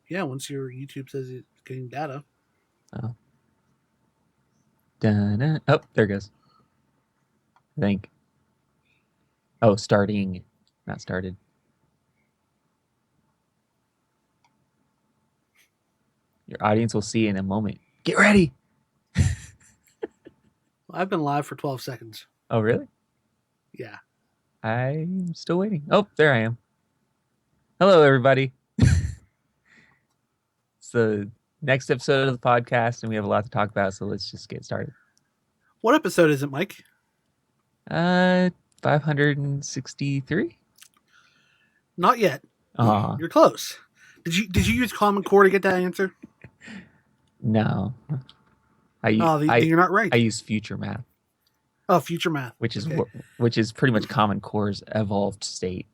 Yeah, once your YouTube says it's getting data. Oh. Dun-dun. Oh, there it goes. I think. Oh, starting. Not started. Your audience will see in a moment. Get ready. Well, I've been live for 12 seconds. Oh, really? Yeah. I'm still waiting. Oh, there I am. Hello, everybody. It's the next episode of the podcast, and we have a lot to talk about, so let's just get started. What episode is it, Mike? 563? Not yet. You're close. Did you use Common Core to get that answer? No. Then you're not right. I use future math. Oh, future math, which is pretty much Common Core's evolved state.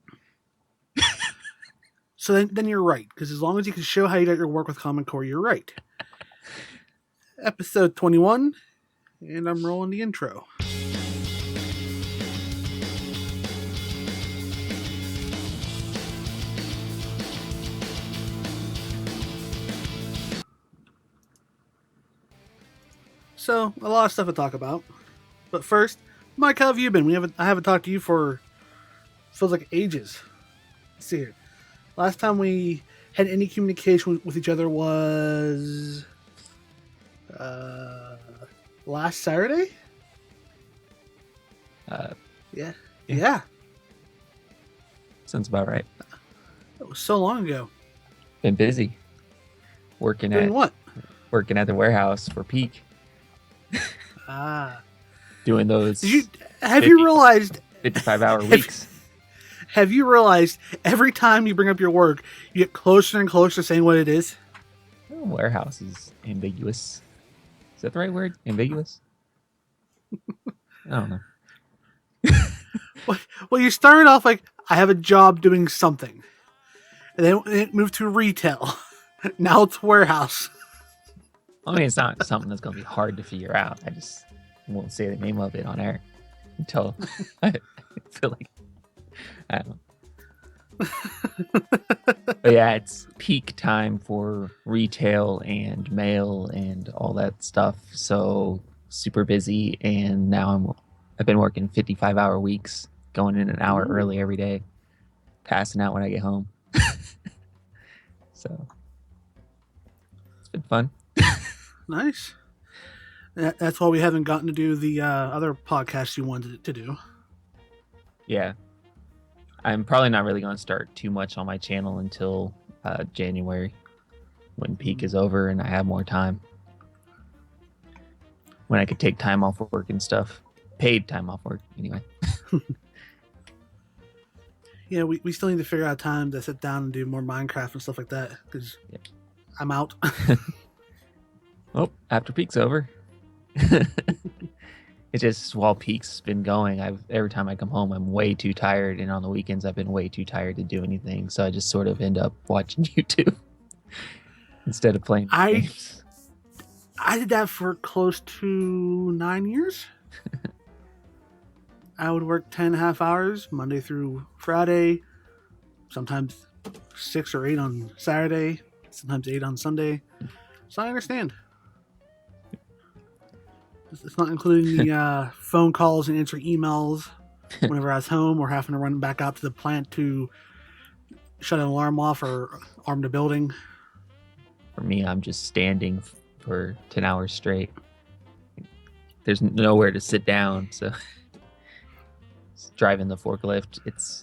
So then you're right, because as long as you can show how you got your work with Common Core, you're right. Episode 21, and I'm rolling the intro. So, a lot of stuff to talk about. But first, Mike, how have you been? I haven't talked to you for, feels like ages. Let's see here. Last time we had any communication with each other was last Saturday? Yeah. Sounds about right. That was so long ago. Been busy. Working Doing what? Working at the warehouse for Peak. Doing those. Have you realized 55-hour weeks? Have you realized every time you bring up your work, you get closer and closer to saying what it is? Warehouse is ambiguous. Is that the right word? Ambiguous? I don't know. Well, you started off like, I have a job doing something. And then it moved to retail. Now it's warehouse. I mean, it's not something that's going to be hard to figure out. I just won't say the name of it on air until I feel like, I don't know. But yeah, it's peak time for retail and mail and all that stuff. So super busy. And now I've been working 55-hour weeks, going in an hour early every day, passing out when I get home. So it's been fun. Nice. That's why we haven't gotten to do the other podcasts you wanted to do. Yeah. I'm probably not really going to start too much on my channel until January, when peak is over and I have more time. When I could take time off work and stuff. Paid time off work, anyway. Yeah, we still need to figure out time to sit down and do more Minecraft and stuff like that, because I'm out. Oh, after peak's over. It's just while peak's been going, every time I come home, I'm way too tired, and on the weekends, I've been way too tired to do anything. So I just sort of end up watching YouTube instead of playing games. I did that for close to 9 years. I would work 10.5 hours Monday through Friday, sometimes 6 or 8 on Saturday, sometimes 8 on Sunday. So I understand. It's not including the phone calls and answering emails whenever I was home, or having to run back out to the plant to shut an alarm off or arm the building. For me, I'm just standing for 10 hours straight. There's nowhere to sit down, so driving the forklift,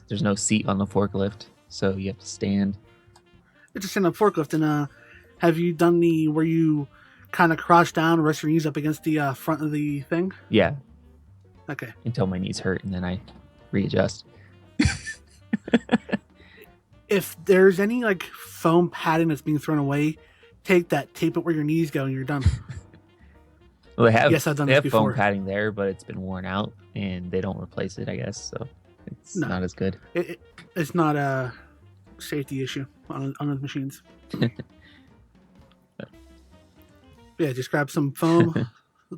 there's no seat on the forklift, so you have to stand. It's a stand-up forklift. And have you done where you kind of crouch down, rest your knees up against the front of the thing? Yeah. Okay. Until my knees hurt, and then I readjust. If there's any foam padding that's being thrown away, take that, tape it where your knees go, and you're done. Well, they have, yes, I've done this before. Foam padding there, but it's been worn out, and they don't replace it, I guess, so it's not as good. It's not a safety issue on those machines. Yeah, just grab some foam,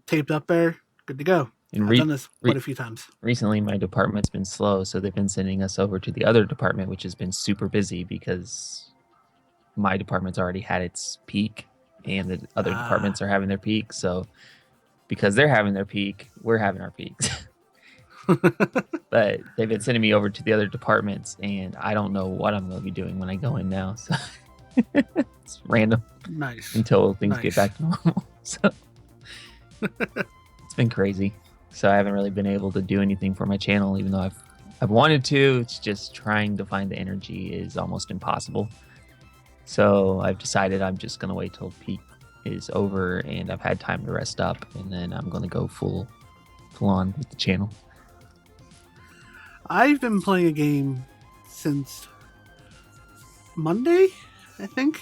taped up there, good to go. I've done this quite a few times. Recently, my department's been slow, so they've been sending us over to the other department, which has been super busy because my department's already had its peak, and the other departments are having their peak. So because they're having their peak, we're having our peaks. But they've been sending me over to the other departments, and I don't know what I'm going to be doing when I go in now. So it's random. Nice. Until things get back to normal. So it's been crazy. So I haven't really been able to do anything for my channel, even though I've wanted to. It's just trying to find the energy is almost impossible. So I've decided I'm just going to wait till peak is over and I've had time to rest up, and then I'm going to go full on with the channel. I've been playing a game since Monday, I think.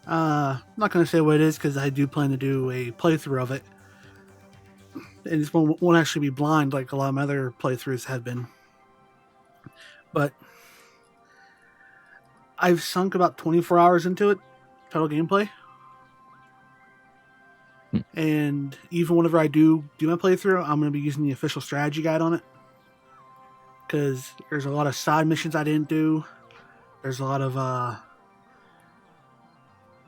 I'm not going to say what it is because I do plan to do a playthrough of it. And this one won't actually be blind like a lot of my other playthroughs have been. But I've sunk about 24 hours into it, total gameplay. And even whenever I do my playthrough, I'm going to be using the official strategy guide on it. Because there's a lot of side missions I didn't do. There's a lot of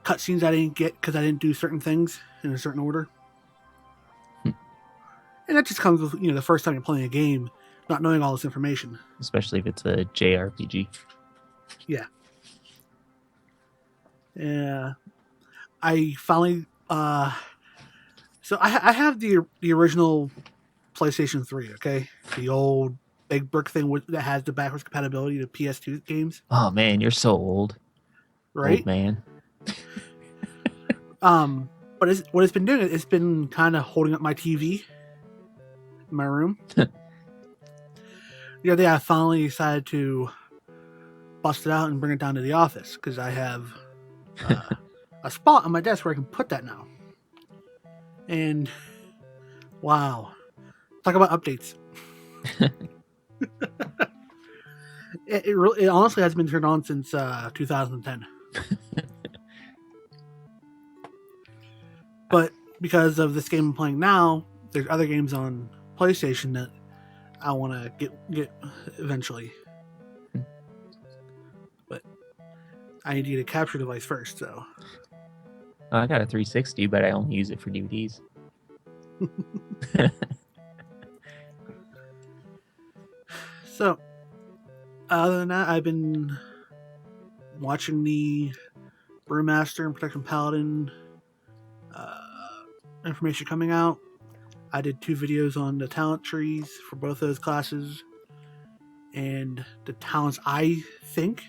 cutscenes I didn't get because I didn't do certain things in a certain order. And that just comes with, the first time you're playing a game, not knowing all this information. Especially if it's a JRPG. Yeah. Yeah. I finally... so I have the original PlayStation 3, okay? The old big brick thing that has the backwards compatibility to PS2 games. Oh, man, you're so old. Right? Old man. But what it's been doing, it's been kind of holding up my TV in my room. The other day, I finally decided to bust it out and bring it down to the office because I have a spot on my desk where I can put that now. And wow, talk about updates. It honestly hasn't been turned on since 2010. But because of this game I'm playing now, there's other games on PlayStation that I want to get eventually. But I need to get a capture device first, so. I got a 360, but I only use it for DVDs. So, other than that, I've been watching the Brewmaster and Protection Paladin information coming out. I did 2 videos on the talent trees for both those classes and the talents I think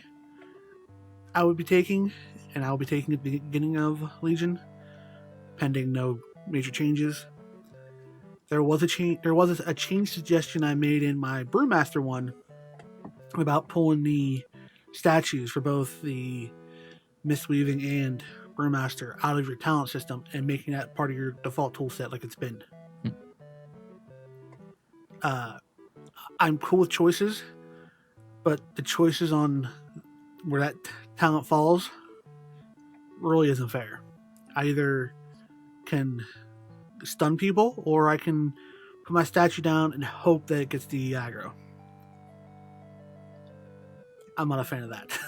I would be taking, and I'll be taking at the beginning of Legion, pending no major changes. There was a change suggestion I made in my Brewmaster one about pulling the statues for both the Mistweaving and Brewmaster out of your talent system and making that part of your default tool set like it's been. I'm cool with choices, but the choices on where that talent falls really isn't fair. I either can stun people or I can put my statue down and hope that it gets the aggro. I'm not a fan of that.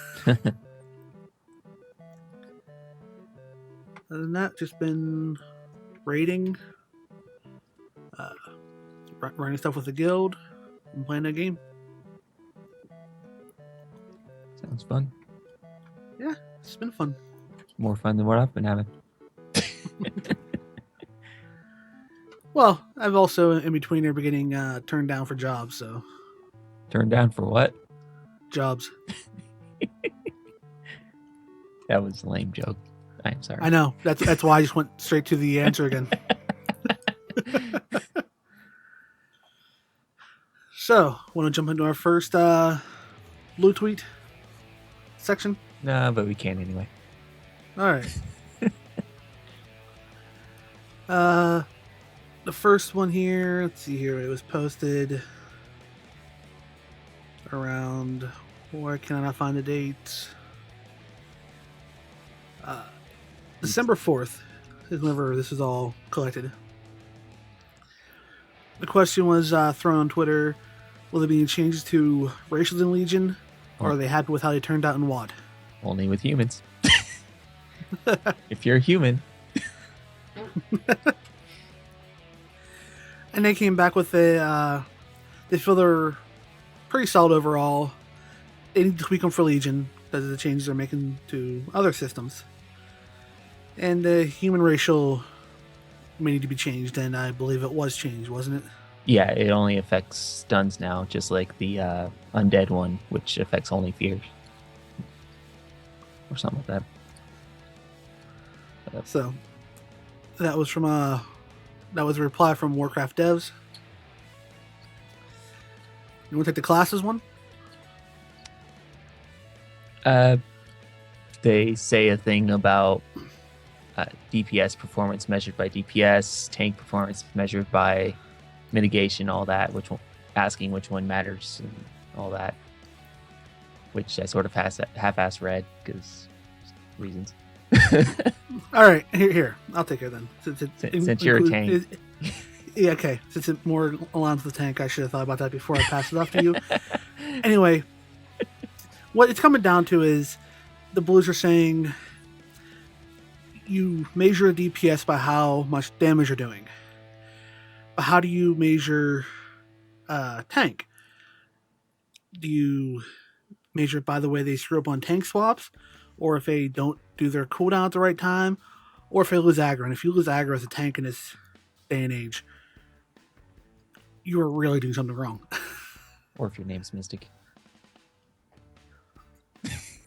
Other than that, just been raiding, running stuff with the guild, and playing that game. Sounds fun. Yeah, it's been fun. More fun than what I've been having. Well, I've also, in between there, been getting turned down for jobs, so. Turned down for what? Jobs. That was a lame joke. I'm sorry. I know. That's why I just went straight to the answer again. So, want to jump into our first blue tweet section? No, but we can anyway. All right. The first one here, let's see here. It was posted around, why can I not find the date? December 4th is whenever this is all collected. The question was thrown on Twitter, will there be any changes to racials in Legion, or are they happy with how they turned out in WoD? Only with humans. If you're a human. And they came back with they feel they're pretty solid overall. They need to tweak them for Legion because of the changes they're making to other systems. And the human racial may need to be changed, and I believe it was changed, wasn't it? Yeah, it only affects stuns now, just like the undead one, which affects only fears. Or something like that. So that was from that was a reply from Warcraft devs. You want to take the classes one? They say a thing about DPS performance measured by DPS, tank performance measured by mitigation, all that, asking which one matters and all that, which I sort of half-ass read because reasons. All right, here, I'll take it then. Since you're a tank. Yeah, okay. Since it more aligns with the tank, I should have thought about that before I passed it off to you. Anyway, what it's coming down to is the Blues are saying you measure a DPS by how much damage you're doing. But how do you measure tank? Do you measure it by the way they screw up on tank swaps? Or if they don't do their cooldown at the right time? Or if they lose aggro? And if you lose aggro as a tank in this day and age, you are really doing something wrong. Or if your name's Mystic.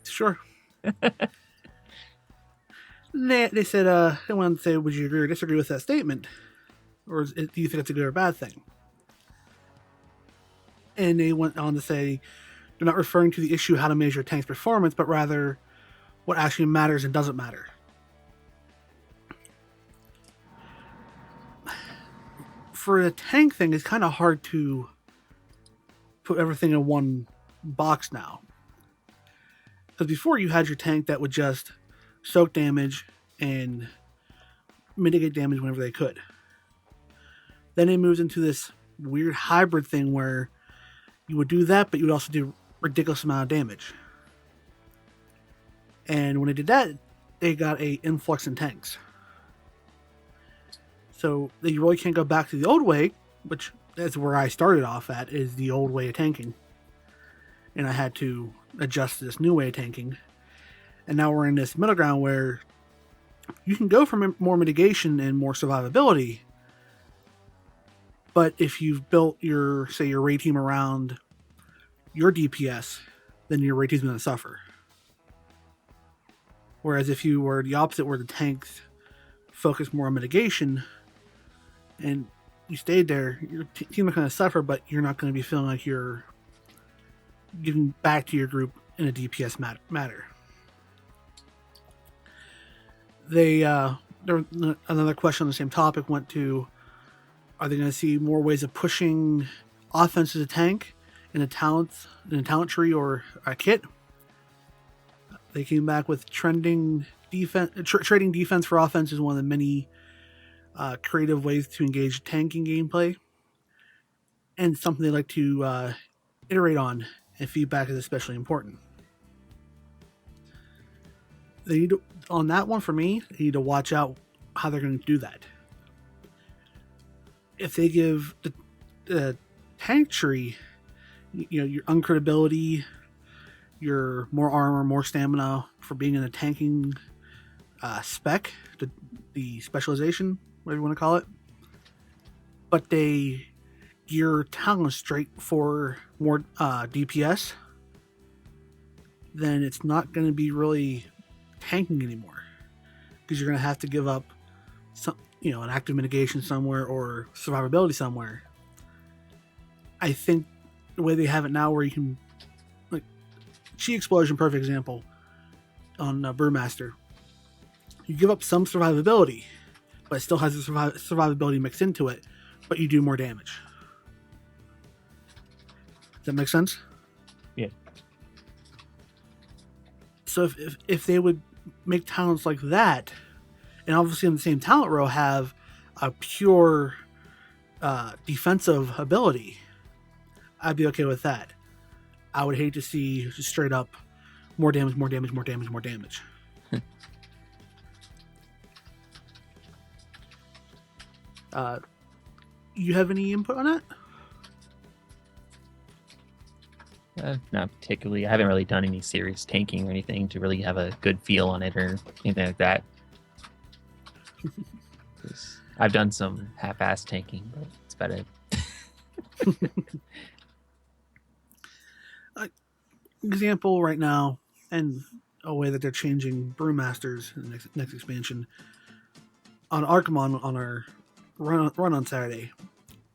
Sure. They said, they wanted to say, would you agree or disagree with that statement? Or do you think it's a good or bad thing? And they went on to say, they're not referring to the issue how to measure a tank's performance, but rather what actually matters and doesn't matter. For a tank thing, it's kind of hard to put everything in one box now. Because before you had your tank that would just soak damage and mitigate damage whenever they could. Then it moves into this weird hybrid thing where you would do that, but you would also do ridiculous amount of damage. And when they did that, they got a influx in tanks. So you really can't go back to the old way, which that's where I started off at, is the old way of tanking. And I had to adjust to this new way of tanking. And now we're in this middle ground where you can go for more mitigation and more survivability. But if you've built your raid team around your DPS, then your raid team's going to suffer. Whereas if you were the opposite, where the tanks focus more on mitigation, and you stayed there, your team is going to suffer, but you're not going to be feeling like you're giving back to your group in a DPS matter. Another question on the same topic went to, are they going to see more ways of pushing offense as a tank in a talent tree or a kit? They came back with trading defense for offense is one of the many creative ways to engage tanking gameplay, and something they like to iterate on, and feedback is especially important. They need to, on that one for me, they need to watch out how they're going to do that. If they give the tank tree, your uncritability, your more armor, more stamina for being in a tanking spec, the specialization, whatever you want to call it, but they gear talent straight for more DPS, then it's not going to be really tanking anymore, because you're going to have to give up some, an active mitigation somewhere or survivability somewhere. I think the way they have it now, where you can, like, Chi Explosion, perfect example on Brewmaster, you give up some survivability, but it still has the survivability mixed into it, but you do more damage. Does that make sense? Yeah. So if they would make talents like that, and obviously in the same talent row have a pure defensive ability, I'd be okay with that. I would hate to see just straight up more damage, more damage, more damage, more damage. You have any input on that? Not particularly. I haven't really done any serious tanking or anything to really have a good feel on it or anything like that. I've done some half-ass tanking, but it's about it. Example right now, and a way that they're changing Brewmasters in the next expansion. On Archimon, on our run on Saturday,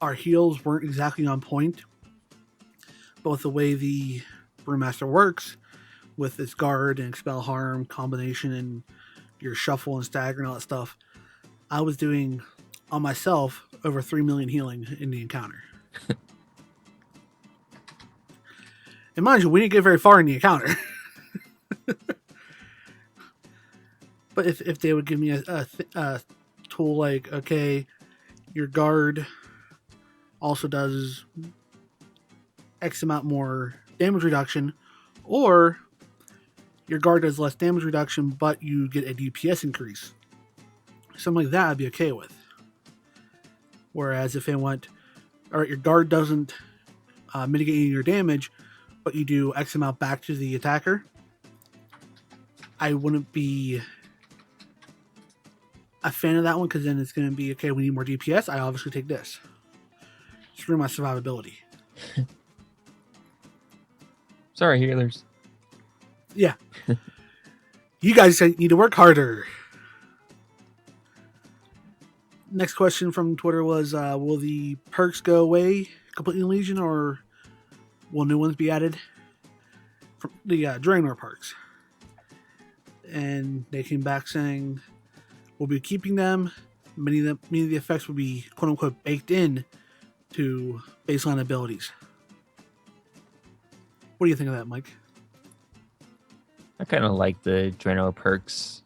our heals weren't exactly on point, but with the way the Brewmaster works, with its guard and expel harm combination and your shuffle and stagger and all that stuff, I was doing on myself over 3 million healing in the encounter. And mind you, we didn't get very far in the encounter. But if they would give me a tool like, okay, your guard also does X amount more damage reduction, or your guard does less damage reduction, but you get a DPS increase. Something like that I'd be okay with. Whereas if they went, all right, your guard doesn't mitigate any of your damage, but you do X amount back to the attacker, I wouldn't be a fan of that one, because then it's going to be, okay, we need more DPS. I obviously take this. Screw my survivability. Sorry, healers. Yeah. You guys need to work harder. Next question from Twitter was, will the perks go away completely in Legion, or will new ones be added? From the Draenor perks. And they came back saying, we'll be keeping them. Many of the effects will be quote unquote baked in to baseline abilities. What do you think of that, Mike? I kind of like the Draenor perks,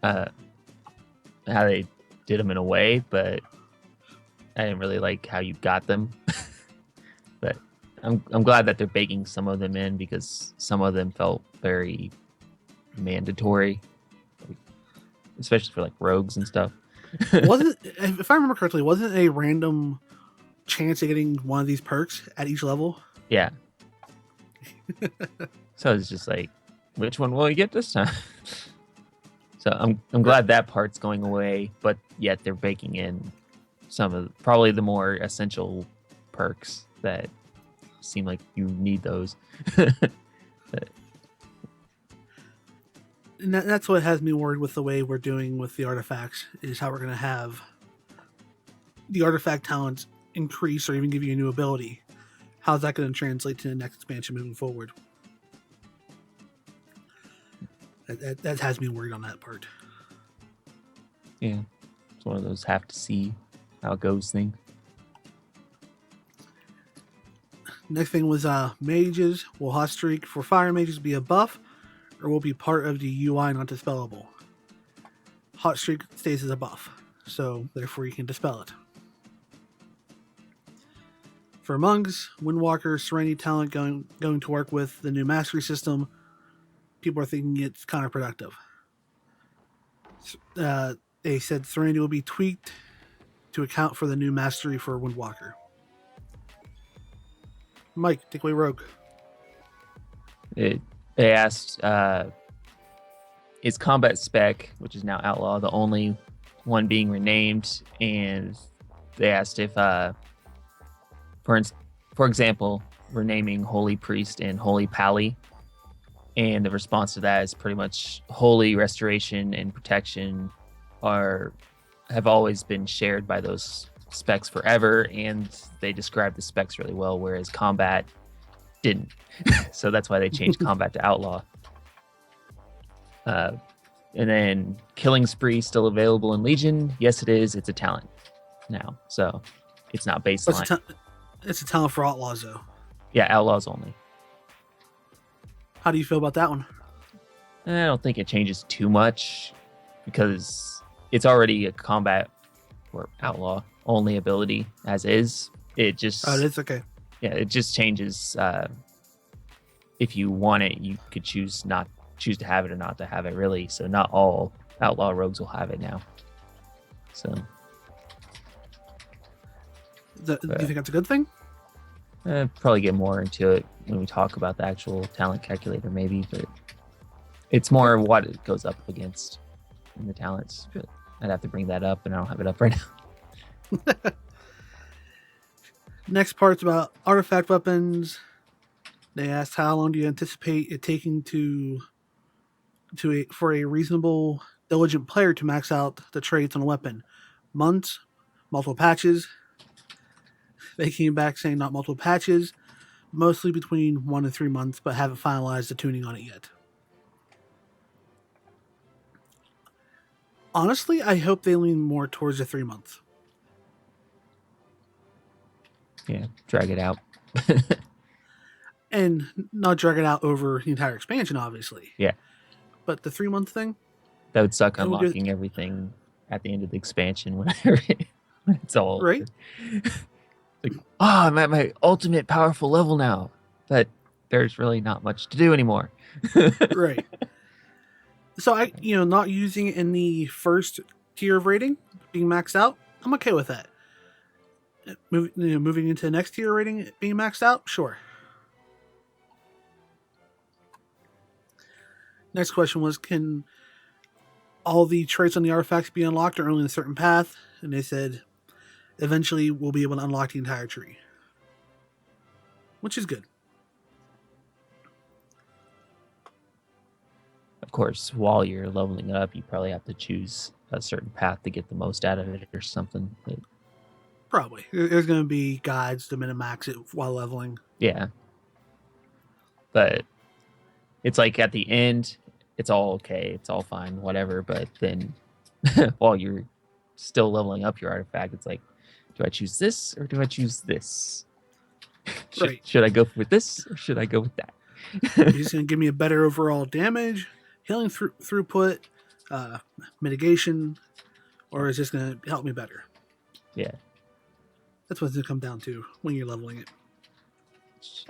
how they did them in a way, but I didn't really like how you got them. But I'm glad that they're baking some of them in, because some of them felt very mandatory, especially for like rogues and stuff. Wasn't, if I remember correctly, wasn't a random chance of getting one of these perks at each level? Yeah. So it's just like, which one will you get this time? So I'm glad that part's going away, but yet they're baking in some of probably the more essential perks that seem like you need those. And that's what has me worried with the way we're doing with the artifacts, is how we're going to have the artifact talents increase or even give you a new ability. How's that going to translate to the next expansion moving forward? That has me worried on that part. Yeah, it's one of those have to see how it goes thing. Next thing was mages. Will Hot Streak for fire mages be a buff, or will be part of the UI not dispellable? Hot Streak stays as a buff, so therefore you can dispel it. For monks, Windwalker, Serenity talent going to work with the new mastery system. People are thinking it's counterproductive. They said Serenity will be tweaked to account for the new mastery for Windwalker. Mike, take away Rogue. They asked, is combat spec, which is now outlaw, the only one being renamed? And they asked if, for example, we're naming Holy Priest and Holy Pally. And the response to that is pretty much Holy Restoration and Protection have always been shared by those specs forever, and they describe the specs really well, whereas combat didn't. So that's why they changed combat to outlaw. And then Killing Spree still available in Legion. Yes, it is. It's a talent now, so it's not baseline. It's a talent for outlaws, though. Yeah, outlaws only. How do you feel about that one? I don't think it changes too much, because it's already a combat or outlaw only ability as is. It just it's okay. Yeah, it just changes if you want it, you could choose to have it or not to have it, really. So not all outlaw rogues will have it now. So Do you think that's a good thing? probably get more into it when we talk about the actual talent calculator, maybe. But it's more what it goes up against in the talents. But I'd have to bring that up, and I don't have it up right now. Next part's about artifact weapons. They asked how long do you anticipate it taking for a reasonable, diligent player to max out the traits on a weapon. Months, multiple patches. They came back saying not multiple patches, mostly between 1 and 3 months, but haven't finalized the tuning on it yet. Honestly, I hope they lean more towards the 3 months. Yeah, drag it out. And not drag it out over the entire expansion, obviously. Yeah. But the 3 month thing? That would suck, unlocking everything at the end of the expansion whenever it's all right. Like, I'm at my ultimate powerful level now, but there's really not much to do anymore. Right. So not using it in the first tier of rating, being maxed out, I'm okay with that. Moving into the next tier rating, being maxed out, sure. Next question was, can all the traits on the artifacts be unlocked or only in a certain path? And they said, eventually we'll be able to unlock the entire tree. Which is good. Of course, while you're leveling up, you probably have to choose a certain path to get the most out of it or something. But probably. There's going to be guides to min-max it while leveling. Yeah. But it's like at the end, it's all okay. It's all fine, whatever. But then while you're still leveling up your artifact, it's like, do I choose this or do I choose this? Should I go with this or should I go with that? He's going to give me a better overall damage, healing throughput, mitigation, or is this going to help me better? Yeah. That's what it's going to come down to when you're leveling it.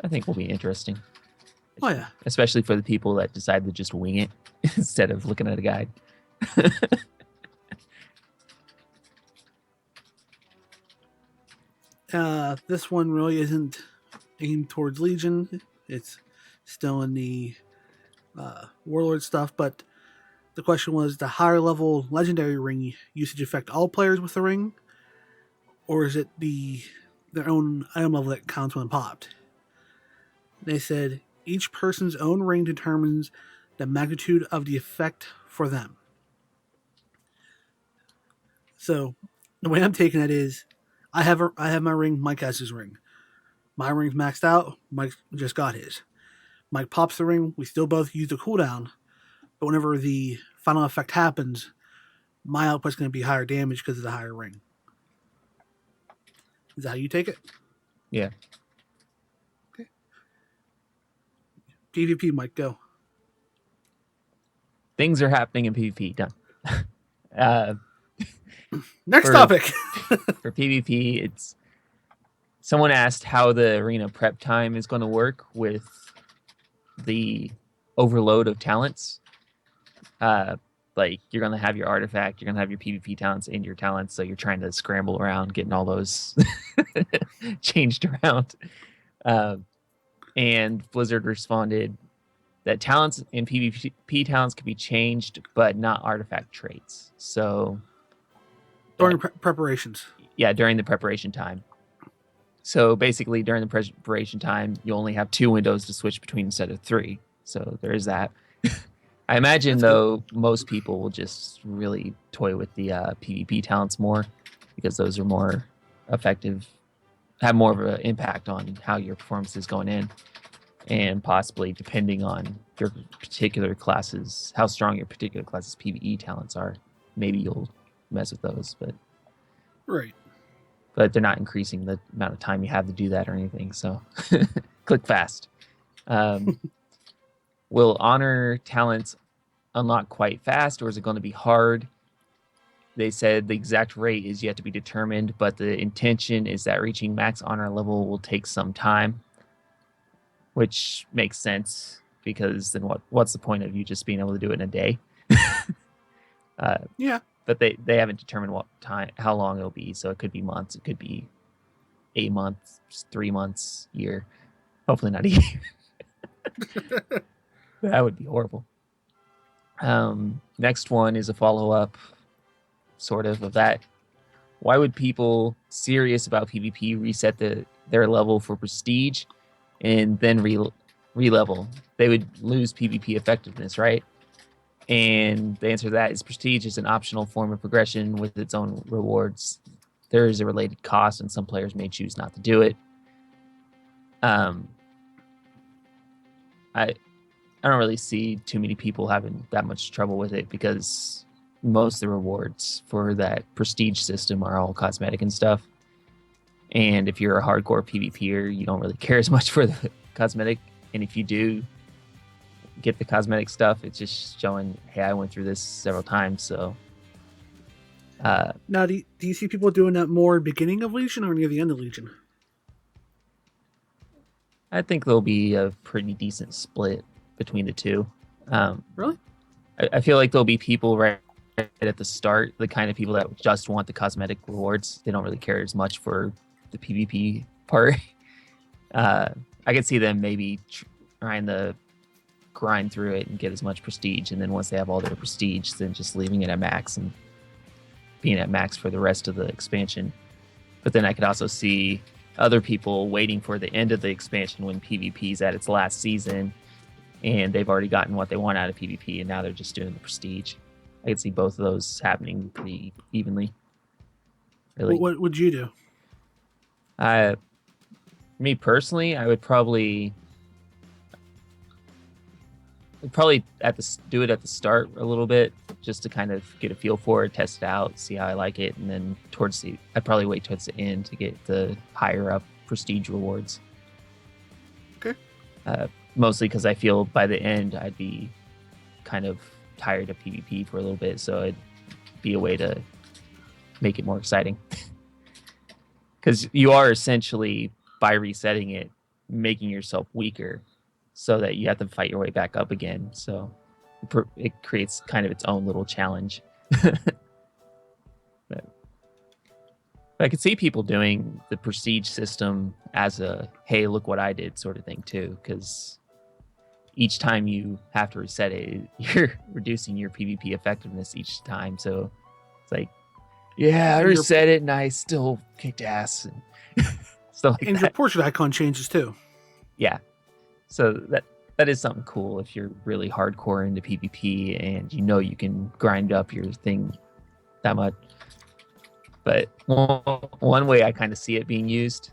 I think will be interesting. Oh, yeah. Especially for the people that decide to just wing it instead of looking at a guide. This one really isn't aimed towards Legion. It's still in the Warlord stuff, but the question was, the higher level legendary ring usage affect all players with the ring? Or is it their own item level that counts when popped? They said, each person's own ring determines the magnitude of the effect for them. So the way I'm taking it is, I have my ring, Mike has his ring. My ring's maxed out, Mike just got his. Mike pops the ring, we still both use the cooldown, but whenever the final effect happens, my output's going to be higher damage because of the higher ring. Is that how you take it? Yeah. Okay. PvP, Mike, go. Things are happening in PvP. Done. Next topic. For PvP, it's someone asked how the arena prep time is going to work with the overload of talents. Like you're going to have your artifact, you're going to have your PvP talents and your talents, so you're trying to scramble around getting all those changed around. And Blizzard responded that talents and PvP talents can be changed, but not artifact traits. So during preparations. Yeah, during the preparation time. So basically, during the preparation time, you only have 2 windows to switch between instead of 3. So there is that. I imagine, though, most people will just really toy with the PvP talents more because those are more effective, have more of an impact on how your performance is going in, and possibly depending on your particular classes, how strong your particular class's PvE talents are, maybe you'll mess with those. But right. But they're not increasing the amount of time you have to do that or anything. So click fast. Will honor talents unlock quite fast, or is it going to be hard? They said the exact rate is yet to be determined, but the intention is that reaching max honor level will take some time. which makes sense because then what's the point of you just being able to do it in a day? Yeah. But they haven't determined how long it'll be. So it could be months. It could be 8 months, 3 months, year. Hopefully not a year. That would be horrible. Next one is a follow-up, sort of that. Why would people serious about PvP reset their level for prestige and then re-level? They would lose PvP effectiveness, right? And the answer to that is prestige is an optional form of progression with its own rewards. There is a related cost, and some players may choose not to do it. I don't really see too many people having that much trouble with it because most of the rewards for that prestige system are all cosmetic and stuff. And if you're a hardcore PvPer, you don't really care as much for the cosmetic. And if you do get the cosmetic stuff, it's just showing, hey, I went through this several times. So now, do you see people doing that more beginning of Legion or near the end of Legion? I think there'll be a pretty decent split between the two. Really? I feel like there'll be people right at the start, the kind of people that just want the cosmetic rewards. They don't really care as much for the PvP part. I could see them maybe trying to grind through it and get as much prestige, and then once they have all their prestige, then just leaving it at max and being at max for the rest of the expansion. But then I could also see other people waiting for the end of the expansion when PvP is at its last season and they've already gotten what they want out of PvP and now they're just doing the prestige. I could see both of those happening pretty evenly. Really. What would you do? Me personally, I would probably do it at the start a little bit just to kind of get a feel for it, test it out, see how I like it, and then I'd probably wait towards the end to get the higher up prestige rewards. Okay. Mostly because I feel by the end I'd be kind of tired of PvP for a little bit, so it'd be a way to make it more exciting. Because you are essentially, by resetting it, making yourself weaker so that you have to fight your way back up again. So it creates kind of its own little challenge. But I could see people doing the prestige system as a, hey, look what I did sort of thing too, because each time you have to reset it, you're reducing your PvP effectiveness each time. So it's like, yeah, I reset it and I still kicked ass and stuff like that. And your portrait icon changes too. Yeah. So that is something cool if you're really hardcore into PvP and you know you can grind up your thing that much. But one way I kind of see it being used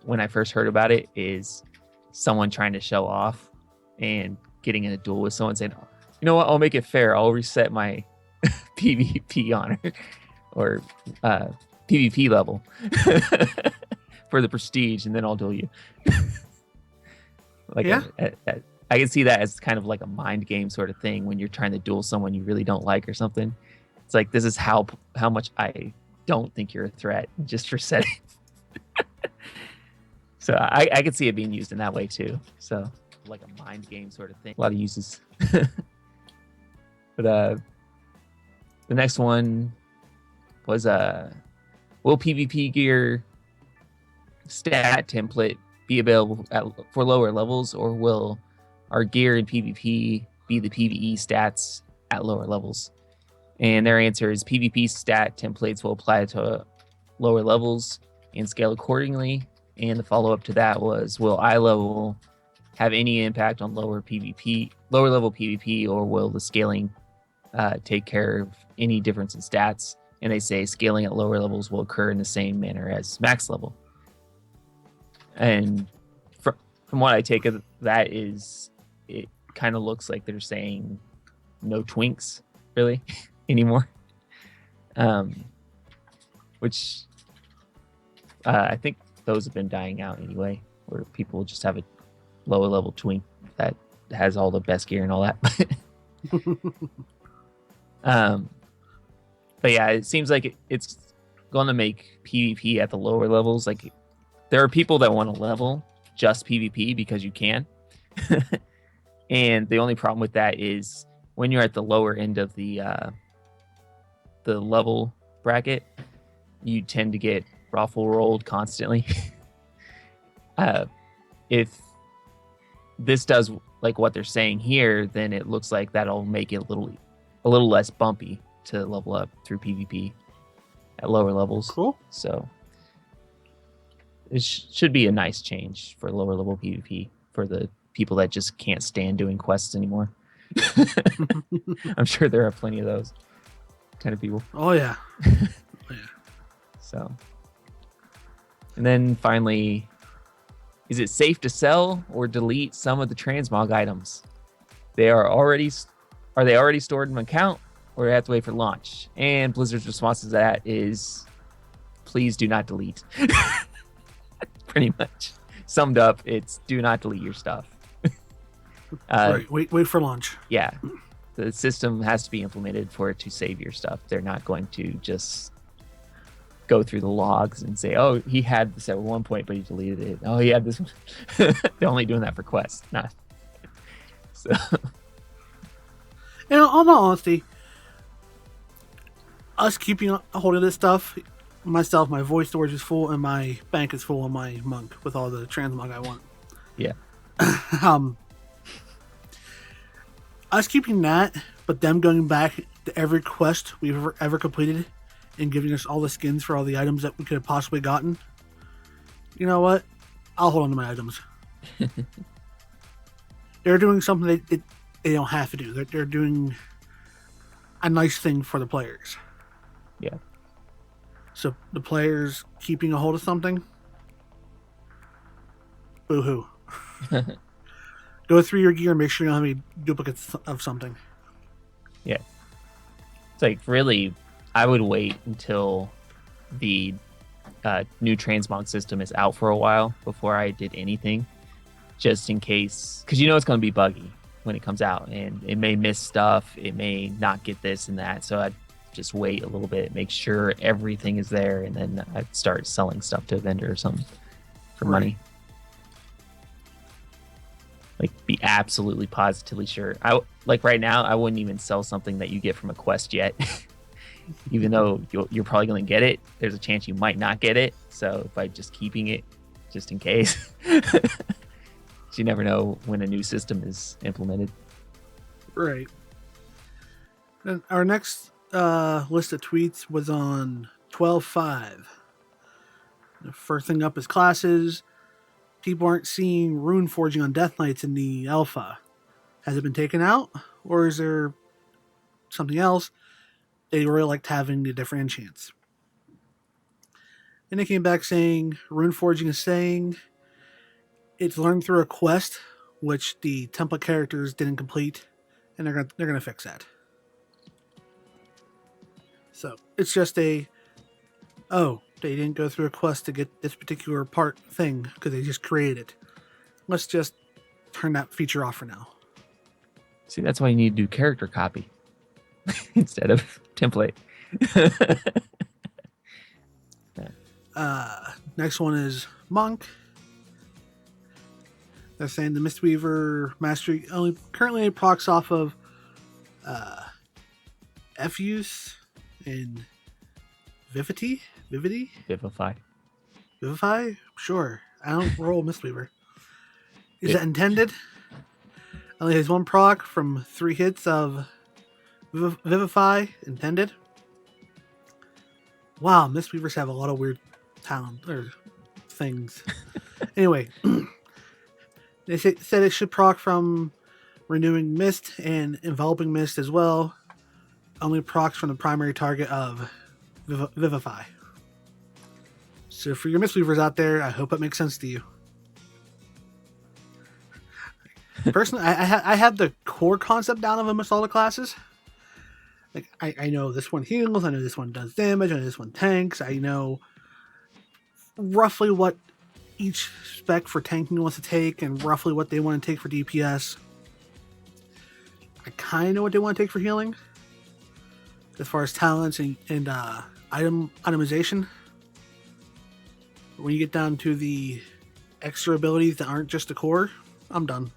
when I first heard about it is someone trying to show off and getting in a duel with someone saying, you know what, I'll make it fair. I'll reset my PvP honor or PvP level for the prestige, and then I'll duel you. Like, yeah. I can see that as kind of like a mind game sort of thing when you're trying to duel someone you really don't like or something. It's like, this is how much I don't think you're a threat, just for setting. So I could see it being used in that way too. So like a mind game sort of thing. A lot of uses. But the next one was will PvP gear stat template be available for lower levels, or will our gear in PvP be the PvE stats at lower levels? And their answer is PvP stat templates will apply to lower levels and scale accordingly. And the follow-up to that was, will eye level have any impact on lower level PvP, or will the scaling take care of any difference in stats? And they say scaling at lower levels will occur in the same manner as max level. And from what I take of that is, it kind of looks like they're saying no twinks really anymore, which I think those have been dying out anyway, where people just have a lower level twink that has all the best gear and all that. But yeah, it seems like it's going to make PvP at the lower levels. Like, there are people that want to level, just PvP because you can. And the only problem with that is when you're at the lower end of the level bracket, you tend to get ruffle rolled constantly. If this does like what they're saying here, then it looks like that'll make it a little less bumpy to level up through PvP at lower levels. Cool. So it should be a nice change for lower level PvP for the people that just can't stand doing quests anymore. I'm sure there are plenty of those kind of people. Oh yeah. So, and then finally, is it safe to sell or delete some of the transmog items? Are they already stored in an account, or do I have to wait for launch? And Blizzard's response to that is, please do not delete. Pretty much summed up, it's do not delete your stuff. Right. Wait for launch. Yeah, the system has to be implemented for it to save your stuff. They're not going to just go through the logs and say, oh, he had this at one point, but he deleted it. Oh, he had this one. They're only doing that for quests, not. So. And in all honesty, us keeping a hold of this stuff, myself, my voice storage is full, and my bank is full on my monk with all the transmog I want. Yeah. Us keeping that, but them going back to every quest we've ever completed and giving us all the skins for all the items that we could have possibly gotten. You know what? I'll hold on to my items. They're doing something they don't have to do. They're doing a nice thing for the players. Yeah. So the players keeping a hold of something, boo-hoo. Go through your gear and make sure you don't have any duplicates of something. Yeah. It's like, really, I would wait until the new transmog system is out for a while before I did anything, just in case, because you know it's going to be buggy when it comes out, and it may miss stuff, it may not get this and that, so I'd just wait a little bit, make sure everything is there, and then I'd start selling stuff to a vendor or something for money. Like, be absolutely positively sure. Like right now, I wouldn't even sell something that you get from a quest yet. Even though you're probably going to get it, there's a chance you might not get it. So by just keeping it, just in case, you never know when a new system is implemented. Right. And our next list of tweets was on 12.5. The first thing up is classes. People aren't seeing rune forging on Death Knights in the alpha. Has it been taken out? Or is there something else? They really liked having the different enchants. And they came back saying rune forging is saying it's learned through a quest, which the template characters didn't complete, and they're gonna fix that. So it's just they didn't go through a quest to get this particular part thing because they just created it. Let's just turn that feature off for now. See, that's why you need to do character copy instead of template. Next one is Monk. They're saying the Mistweaver Mastery only currently procs off of F-Use and Vivify? Vivify? Sure. I don't roll Mistweaver. Is that intended? Only has one proc from 3 hits of Vivify intended. Wow, Mistweavers have a lot of weird talent or things. Anyway, they said it should proc from Renewing Mist and Enveloping Mist as well. Only procs from the primary target of Vivify. So for your Mistweavers out there, I hope it makes sense to you. Personally, I have the core concept down of almost all the classes. Like I know this one heals, I know this one does damage, I know this one tanks, I know roughly what each spec for tanking wants to take and roughly what they want to take for DPS. I kind of know what they want to take for healing as far as talents and itemization. When you get down to the extra abilities that aren't just the core, I'm done.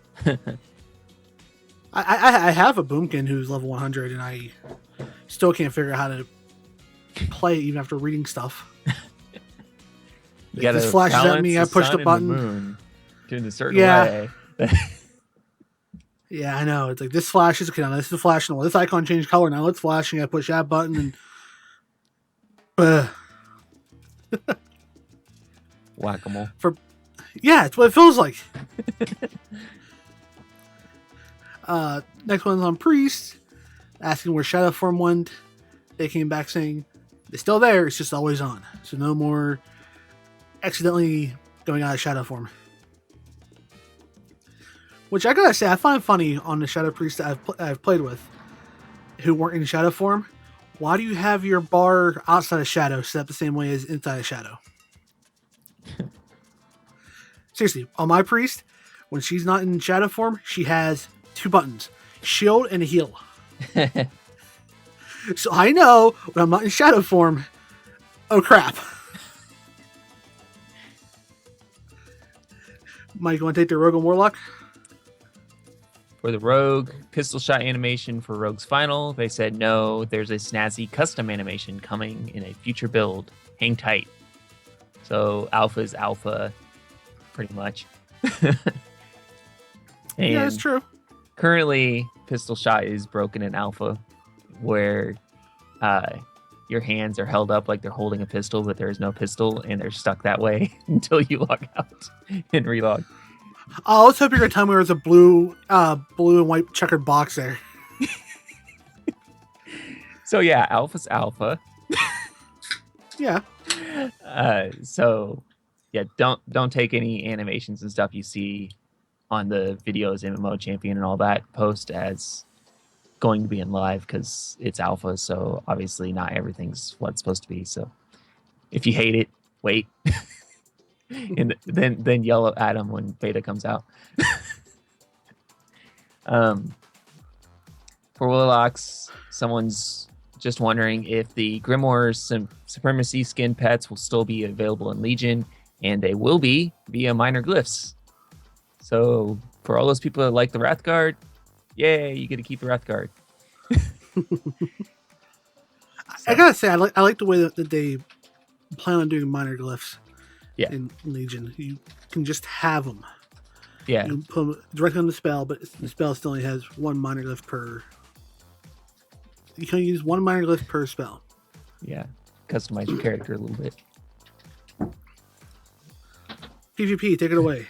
I have a Boomkin who's level 100, and I still can't figure out how to play it even after reading stuff. You got this flashes at me, I push the button. Moon in a certain way. Yeah, I know. It's like this flashes. Okay, now this is a flash. This icon changed color. Now it's flashing. I push that button and whack-a-mole. Yeah, it's what it feels like. Next one's on Priest, asking where Shadow Form went. They came back saying it's still there. It's just always on. So no more accidentally going out of Shadow Form. Which I gotta say, I find funny on the Shadow Priest that I've played with, who weren't in Shadow Form. Why do you have your bar outside of Shadow set up the same way as inside of Shadow? Seriously, on my Priest, when she's not in Shadow Form, she has 2 buttons, shield and a heal. So I know when I'm not in Shadow Form, oh crap. Mike, you want to take the Rogue and Warlock? For the Rogue, pistol shot animation for Rogue's Final, they said no, there's a snazzy custom animation coming in a future build. Hang tight. So alpha is alpha, pretty much. Yeah, that's true. Currently, pistol shot is broken in alpha, where your hands are held up like they're holding a pistol, but there is no pistol, and they're stuck that way until you log out and relog. I was hoping you're going to tell me there's a blue and white checkered box there. So yeah, alpha's alpha. Yeah. So yeah, don't take any animations and stuff you see on the videos, MMO champion and all that post as going to be in live, because it's alpha. So obviously not everything's what it's supposed to be. So if you hate it, wait. And then yell at him when beta comes out. For Warlocks, someone's just wondering if the Grimoire Supremacy skin pets will still be available in Legion, and they will be via minor glyphs. So for all those people that like the Wrathguard, yay, you get to keep the Wrathguard. I gotta say, I like the way that they plan on doing minor glyphs. Yeah. In Legion, you can just have them. Yeah. You put them directly on the spell, but the spell still only has 1 minor glyph per. You can use 1 minor glyph per spell. Yeah. Customize your character a little bit. PvP, take it away.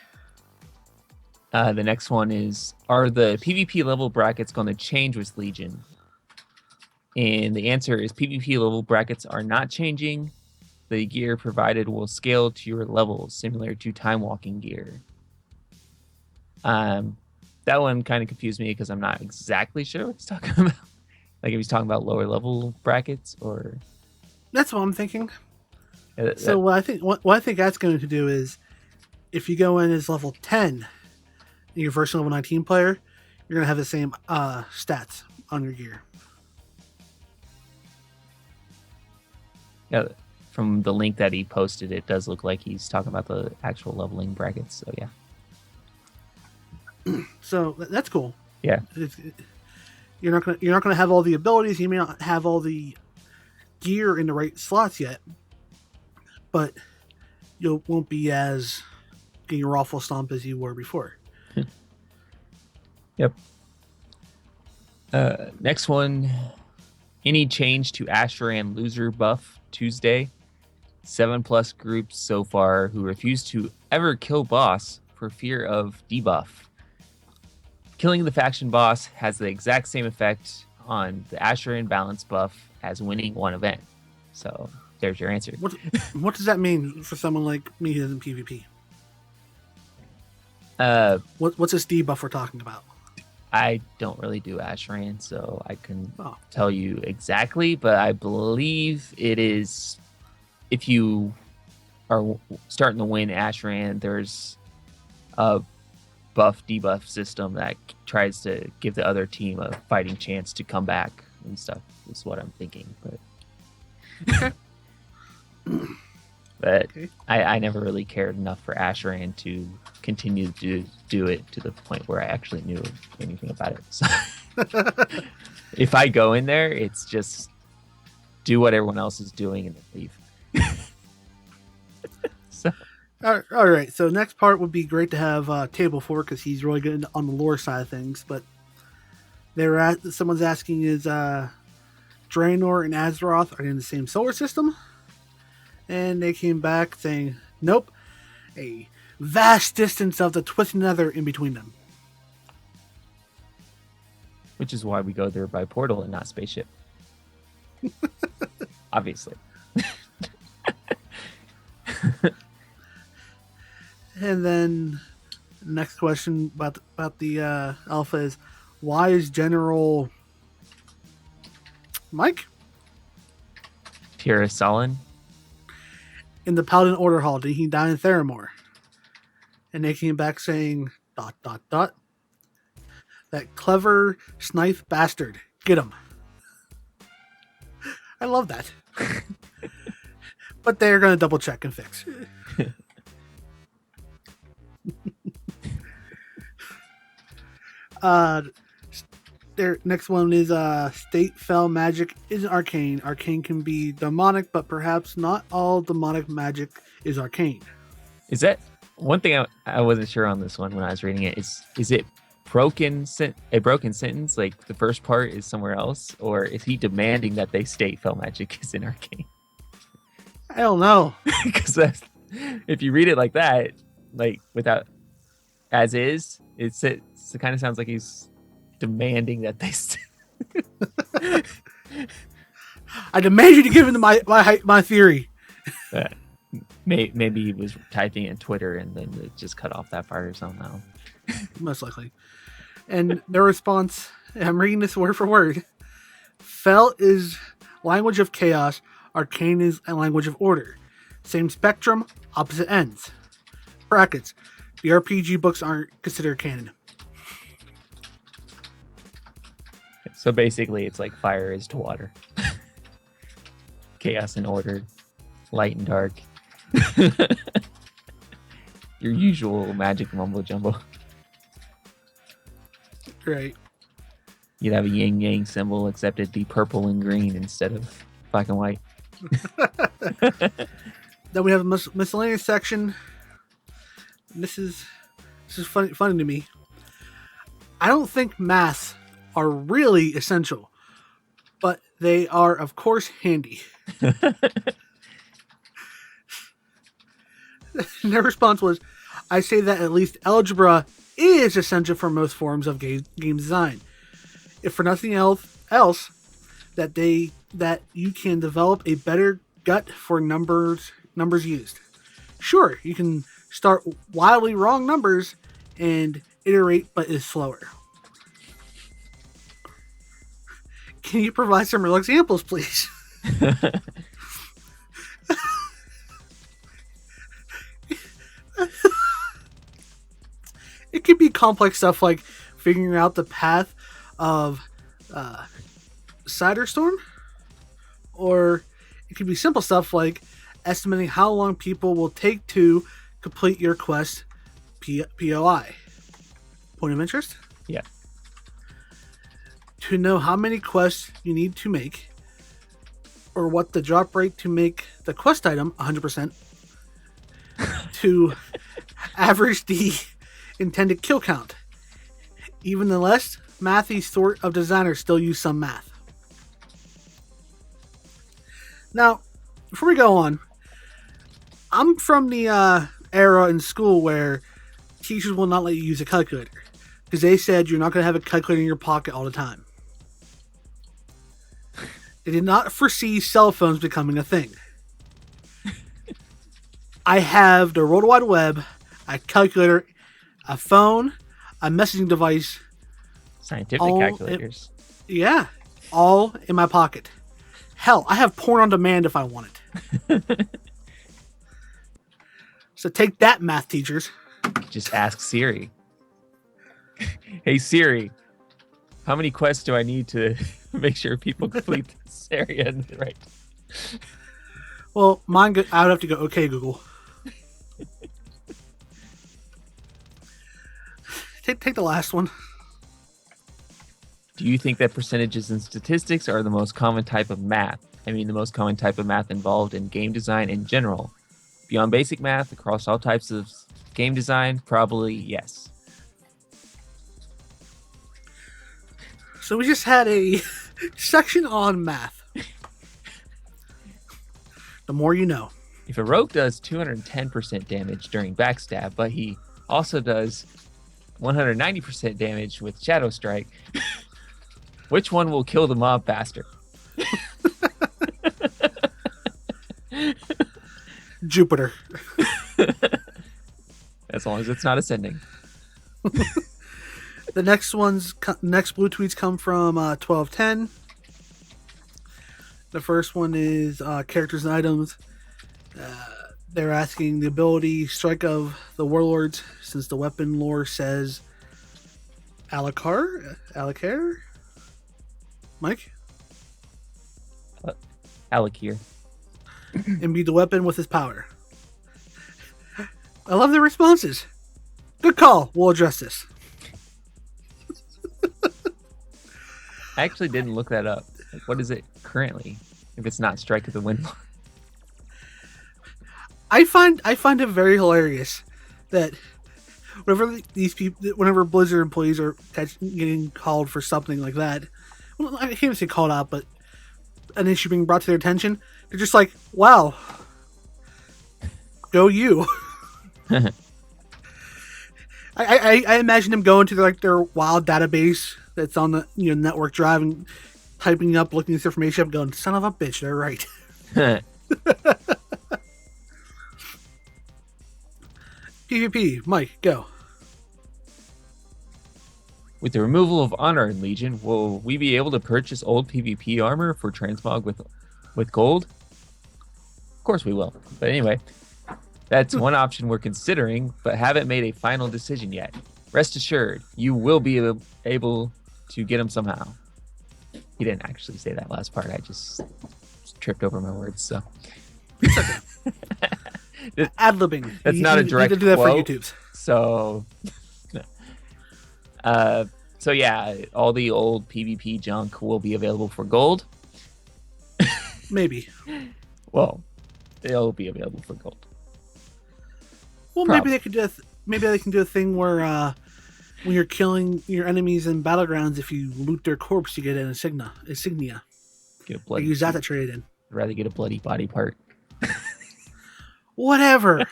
The next one is, are the PvP level brackets going to change with Legion? And the answer is PvP level brackets are not changing. The gear provided will scale to your levels, similar to time walking gear. That one kind of confused me because I'm not exactly sure what he's talking about. Like if he's talking about lower level brackets or. That's what I'm thinking. So what I think that's going to do is, if you go in as level 10, and you're versus level 19 player, you're going to have the same stats on your gear. Yeah. From the link that he posted, it does look like he's talking about the actual leveling brackets. So yeah. So that's cool. Yeah. You're not gonna have all the abilities. You may not have all the gear in the right slots yet, but you won't be as getting your awful stomp as you were before. Yep. Next one. Any change to Asheran loser buff Tuesday? 7+ groups so far who refuse to ever kill boss for fear of debuff. Killing the faction boss has the exact same effect on the Asheran balance buff as winning one event. So there's your answer. What does that mean for someone like me who doesn't PvP? What's this debuff we're talking about? I don't really do Asheran, so I can tell you exactly, but I believe it is, if you are starting to win Asheran, there's a buff debuff system that tries to give the other team a fighting chance to come back and stuff, is what I'm thinking. But okay. But Okay. I never really cared enough for Asheran to continue to do it to the point where I actually knew anything about it. So if I go in there, it's just do what everyone else is doing and then leave. So All right. So next part would be great to have Table for because he's really good on the lore side of things. But someone's asking is Draenor and Azeroth are they in the same solar system? And they came back saying, nope, a vast distance of the twisted nether in between them. which is why we go there by portal and not spaceship. Obviously. And then next question about the alpha is why is General Mike Pure Solon. in the Paladin Order Hall? Did he die in Theramore? And they came back saying ... That clever snipe bastard. Get him. I love that. But they're going to double check and fix. Their next one is State Fell magic isn't arcane. Arcane can be demonic, but perhaps not all demonic magic is arcane. Is that one thing I wasn't sure on this one when I was reading it? Is it a broken sentence? Like the first part is somewhere else, or is he demanding that they state fell magic is in arcane? I don't know. Because if you read it like that, like without as is, it kind of sounds like he's demanding that they. I demand you to give into my theory. Maybe he was typing in Twitter and then it just cut off that part or something. Most likely. And their response, I'm reading this word for word. Fel is language of chaos. Arcane is a language of order. Same spectrum, opposite ends. Brackets. The RPG books aren't considered canon. So basically, it's like fire is to water. Chaos and order. Light and dark. Your usual magic mumbo jumbo. Right. You'd have a yin yang symbol, except it'd be purple and green instead of black and white. Then we have a miscellaneous section. This is funny to me. I don't think maths are really essential, but they are, of course, handy. Their response was, I say that at least algebra is essential for most forms of game design. If for nothing else, that you can develop a better gut for numbers used. Sure, you can start wildly wrong numbers and iterate, but is slower. Can you provide some real examples, please? It could be complex stuff like figuring out the path of Cider Storm, or it could be simple stuff like estimating how long people will take to complete your quest POI. Point of interest? Yeah. To know how many quests you need to make, or what the drop rate to make the quest item 100%, to average the intended kill count. Even the less mathy sort of designers still use some math. Now, before we go on, I'm from the era in school where teachers will not let you use a calculator because they said you're not going to have a calculator in your pocket all the time. They did not foresee cell phones becoming a thing. I have the World Wide Web, a calculator, a phone, a messaging device. Scientific calculators. All in my pocket. Hell, I have porn on demand if I want it. So take that, math teachers. Just ask Siri. Hey Siri, how many quests do I need to make sure people complete this area? Right. Well, I would have to go. Okay, Google. Take the last one. Do you think that percentages and statistics are the most common type of math? I mean, the most common type of math involved in game design in general. Beyond basic math, across all types of game design, probably yes. So we just had a section on math. The more you know. If a rogue does 210% damage during backstab, but he also does 190% damage with Shadow Strike, which one will kill the mob faster? Jupiter. As long as it's not ascending. The next blue tweets come from 1210. The first one is characters and items. They're asking the ability strike of the warlords, since the weapon lore says Alakar? Mike? Alakir. Imbue the weapon with his power. I love the responses. Good call. We'll address this. I actually didn't look that up. Like, what is it currently? If it's not strike of the wind. I find it very hilarious that whenever Blizzard employees are getting called for something like that, well, I can't even say called out, but an issue being brought to their attention, they're just like, "Wow, go you." I imagine them going to their wild database that's on the network drive and typing up, looking this information up, going, "Son of a bitch, they're right." PvP, Mike, go. With the removal of Honor in Legion, will we be able to purchase old PvP armor for transmog with gold? Of course we will. But anyway, that's one option we're considering, but haven't made a final decision yet. Rest assured, you will be able to get them somehow. He didn't actually say that last part. I just tripped over my words. So ad-libbing. That's not a direct quote. You need to do that quote, for YouTube's. So yeah, all the old PvP junk will be available for gold. Maybe. Well, it'll be available for gold. Well, Probably. maybe they can do a thing where when you're killing your enemies in battlegrounds, if you loot their corpse, you get an insignia. Get a bloody. Use that to trade in. I'd rather get a bloody body part. Whatever.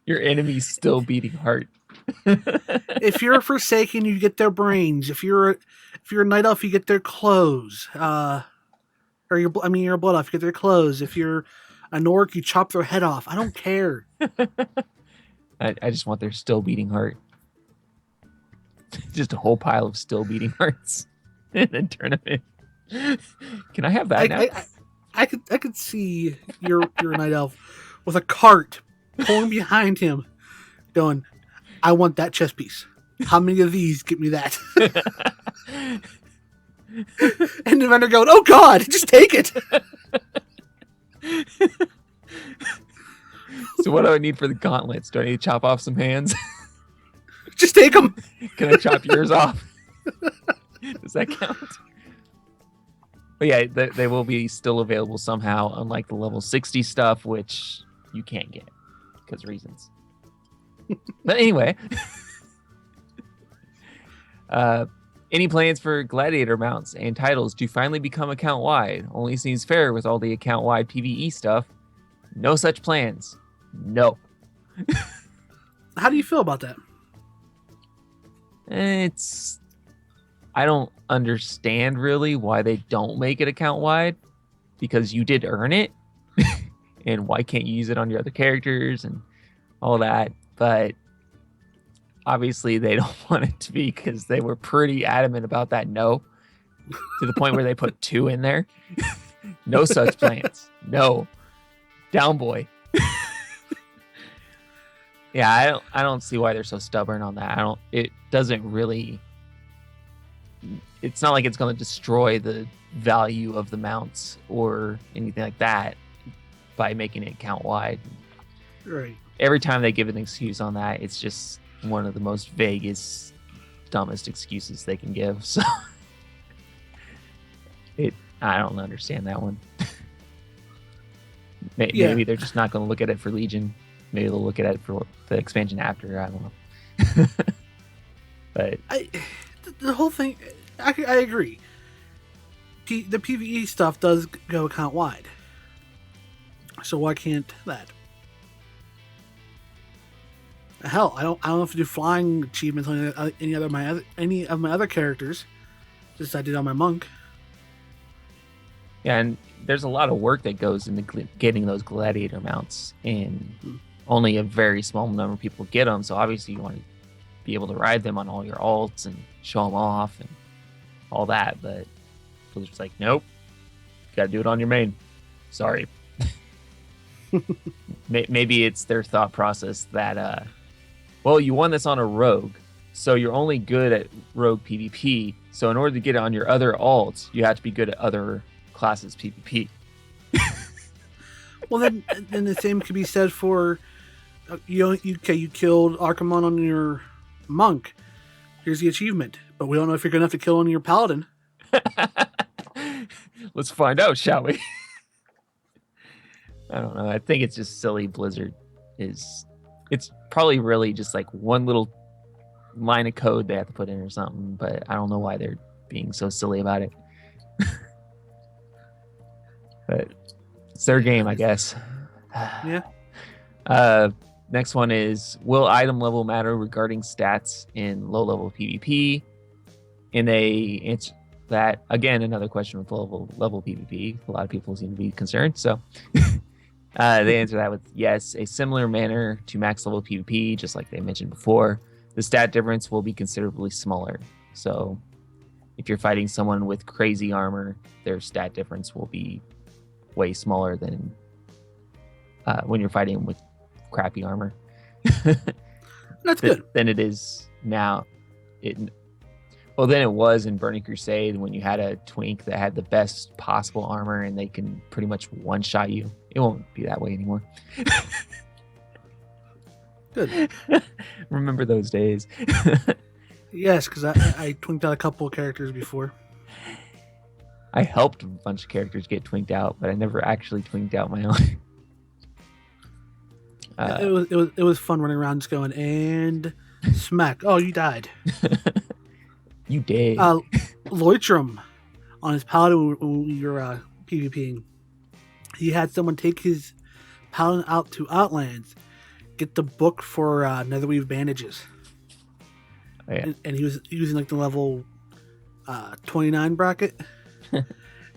Your enemy's still beating heart. If you're a Forsaken, you get their brains. If you're a Night Elf, you get their clothes. You're a Blood Elf, you get their clothes. If you're an Orc, you chop their head off. I don't care. I just want their still beating heart. Just a whole pile of still beating hearts, and then turn them in. Can I have that now? I could see your Night Elf with a cart pulling behind him, going, "I want that chess piece. How many of these? Get me that." And the vendor going, "Oh God, just take it." So what do I need for the gauntlets? Do I need to chop off some hands? Just take them. Can I chop yours off? Does that count? But yeah, they will be still available somehow, unlike the level 60 stuff, which you can't get because reasons. But anyway, any plans for gladiator mounts and titles to finally become account wide? Only seems fair with all the account wide PvE stuff. No such plans. No. How do you feel about that? I don't understand really why they don't make it account wide, because you did earn it. And why can't you use it on your other characters and all that? But obviously they don't want it to be, because they were pretty adamant about that no, to the point where they put 2 in there. No such plans. No. Down boy. Yeah, I don't see why they're so stubborn on that. It's not like it's going to destroy the value of the mounts or anything like that. by making it count wide. Right. Every time they give an excuse on that, it's just one of the most vaguest, dumbest excuses they can give. So I don't understand that one. Maybe they're just not going to look at it for Legion. Maybe they'll look at it for the expansion after. I don't know. But the whole thing, I agree. The PvE stuff does go account wide, so why can't that? Hell, I don't have to do flying achievements on any of my other characters, just as I did on my monk. Yeah, and there's a lot of work that goes into getting those gladiator mounts, and only a very small number of people get them. So obviously, you want to be able to ride them on all your alts and show them off and all that. But Blizzard's like, nope, you got to do it on your main. Sorry. Maybe it's their thought process that, well, you won this on a rogue, so you're only good at rogue PvP. So in order to get it on your other alts, you have to be good at other classes PvP. Well, then the same could be said for you killed Archimon on your monk. Here's the achievement, but we don't know if you're good enough to kill on your paladin. Let's find out, shall we? I don't know. I think it's just silly. Blizzard it's probably really just like one little line of code they have to put in or something, but I don't know why they're being so silly about it. But it's their game, I guess. Yeah. Next one is, will item level matter regarding stats in low level PvP? And they answer that, again, another question with level PvP. A lot of people seem to be concerned. So they answer that with yes, a similar manner to max level PvP, just like they mentioned before. The stat difference will be considerably smaller. So if you're fighting someone with crazy armor, their stat difference will be way smaller than when you're fighting with crappy armor. That's good. Than it is now. Then it was in Burning Crusade when you had a twink that had the best possible armor and they can pretty much one-shot you. It won't be that way anymore. Good. Remember those days. Yes, because I twinked out a couple of characters before. I helped a bunch of characters get twinked out, but I never actually twinked out my own. It was fun running around just going and smack. Oh, you died. You did. Loitram on his paladin when we were PvPing. He had someone take his paladin out to Outlands, get the book for Netherweave bandages. Oh, yeah. And he was using like the level 29 bracket.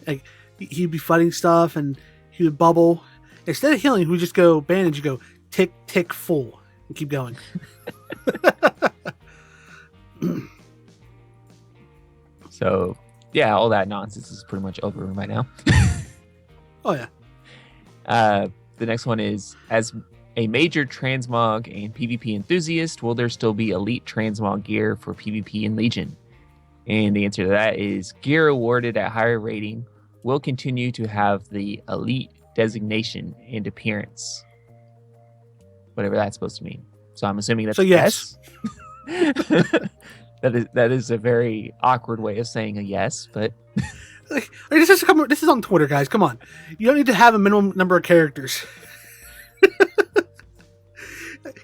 Like he'd be fighting stuff and he would bubble. Instead of healing, he would just go bandage. You go tick tick full and keep going. So yeah, all that nonsense is pretty much over by now. Oh yeah. The next one is, as a major transmog and PvP enthusiast, will there still be elite transmog gear for PvP and Legion? And the answer to that is gear awarded at higher rating will continue to have the elite designation and appearance. Whatever that's supposed to mean. So I'm assuming that's so yes. That is a very awkward way of saying a yes, but this is on Twitter, guys. Come on. You don't need to have a minimum number of characters.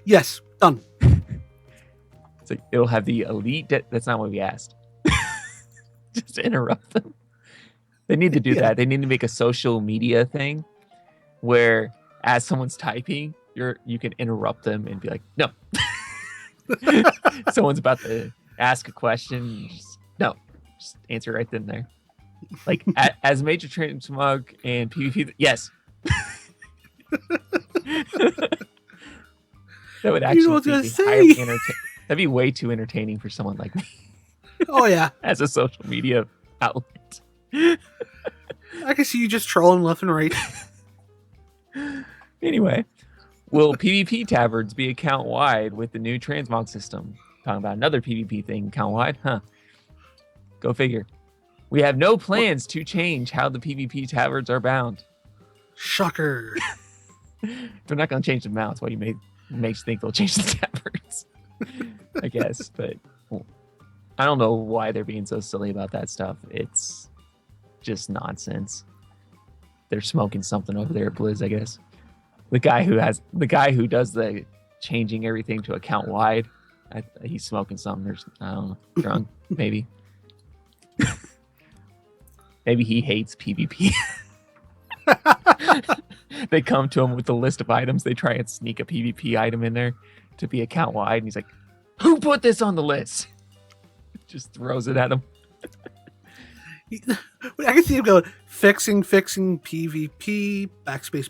Yes, done. It's like it'll have the elite. That's not what we asked. Just interrupt them. They need to do that. They need to make a social media thing where, as someone's typing, you can interrupt them and be like, "No." Someone's about to ask a question. Just answer right then and there. Like as major transmog and PvP, yes. That would actually be highly entertaining. That'd be way too entertaining for someone like me. Oh yeah, as a social media outlet. I can see you just trolling left and right. Anyway, will PvP taverns be account wide with the new transmog system? Talking about another PvP thing, account wide, huh? Go figure. We have no plans to change how the PvP taverns are bound. Shocker. They're not going to change the mounts. What makes you think they'll change the tabards? I guess, but I don't know why they're being so silly about that stuff. It's just nonsense. They're smoking something over there at Blizz, I guess. The guy who does the changing everything to account wide, he's smoking something. There's, I don't know, drunk maybe. Maybe he hates PvP. They come to him with a list of items. They try and sneak a PvP item in there to be account wide, and he's like, "Who put this on the list?" Just throws it at him. I can see him going fixing PvP backspace